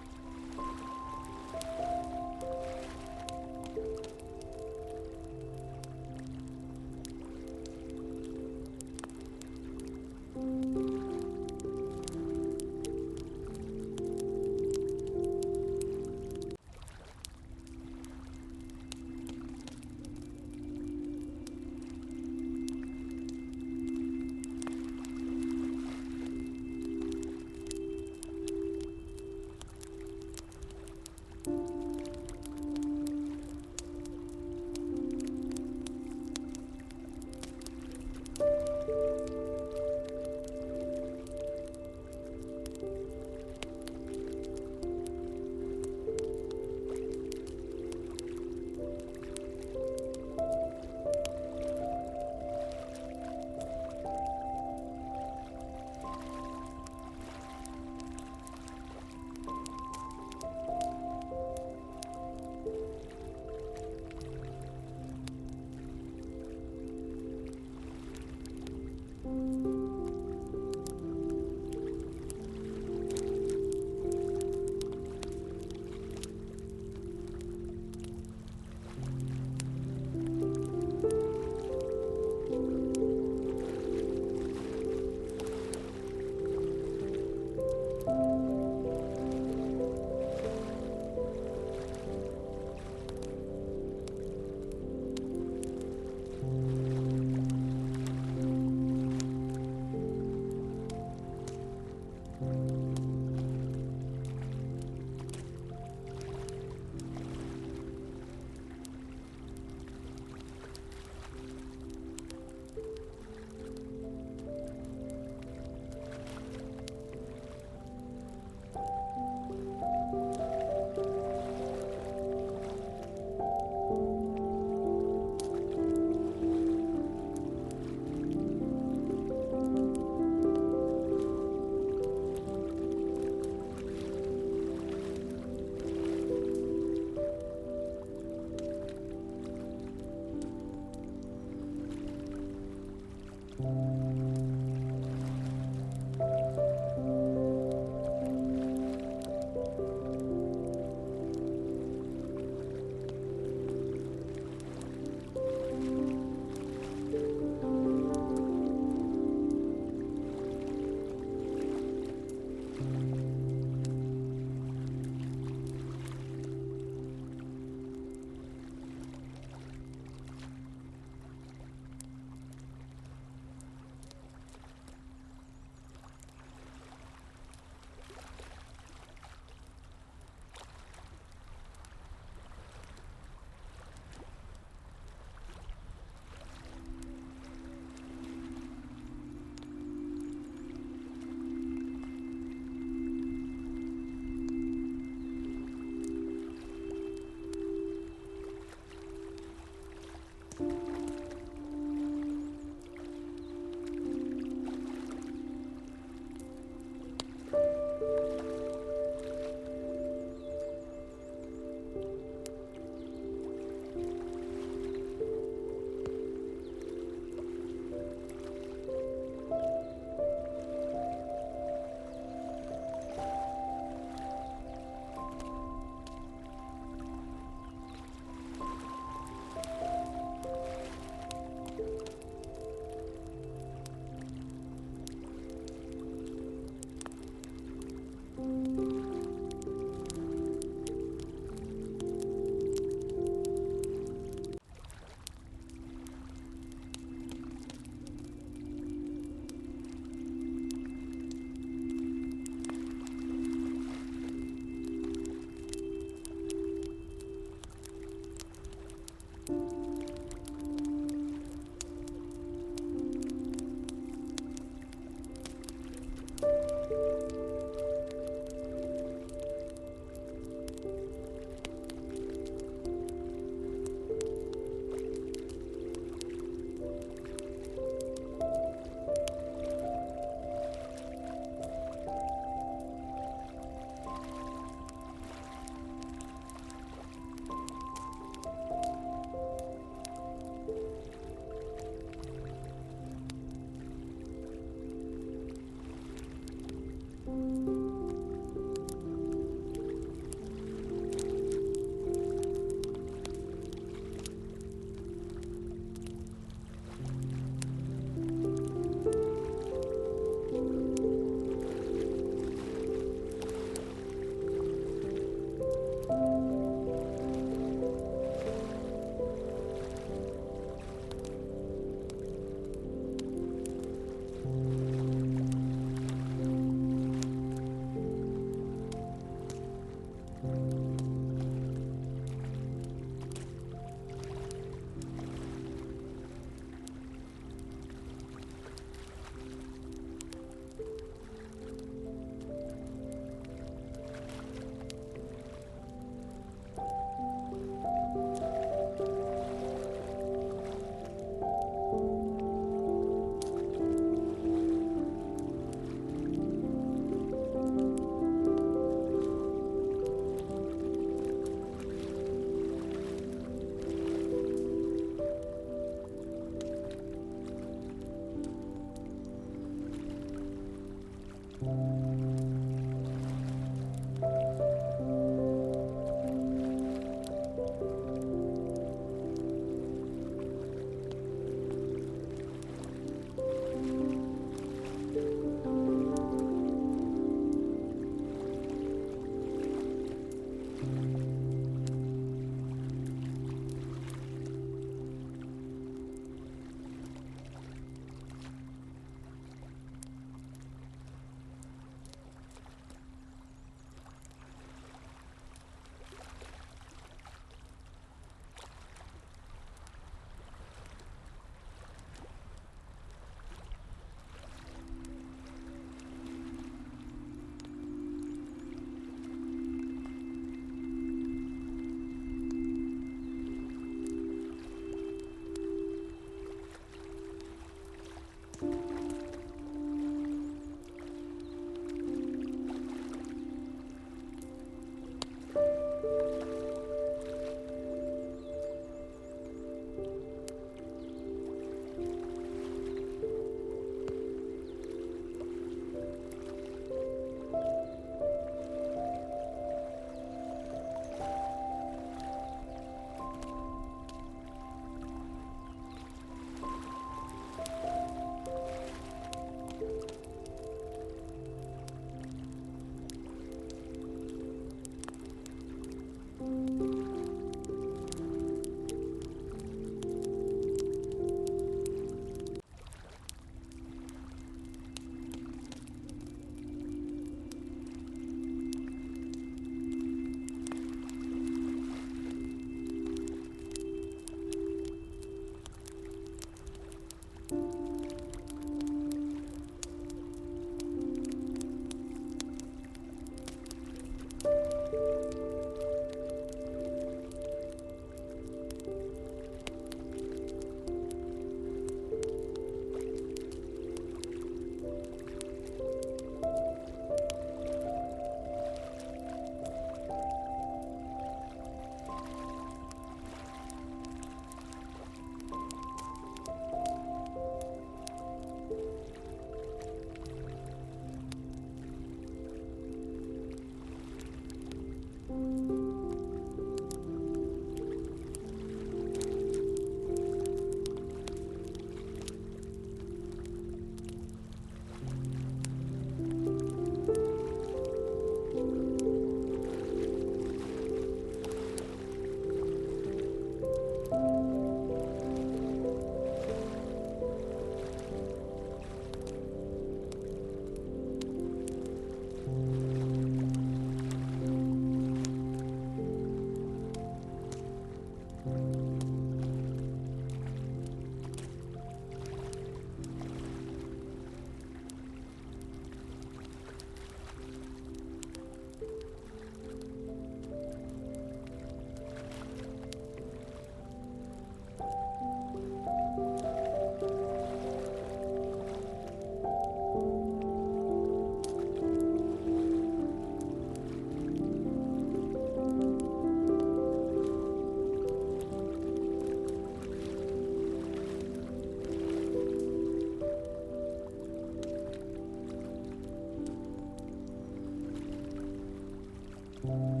you.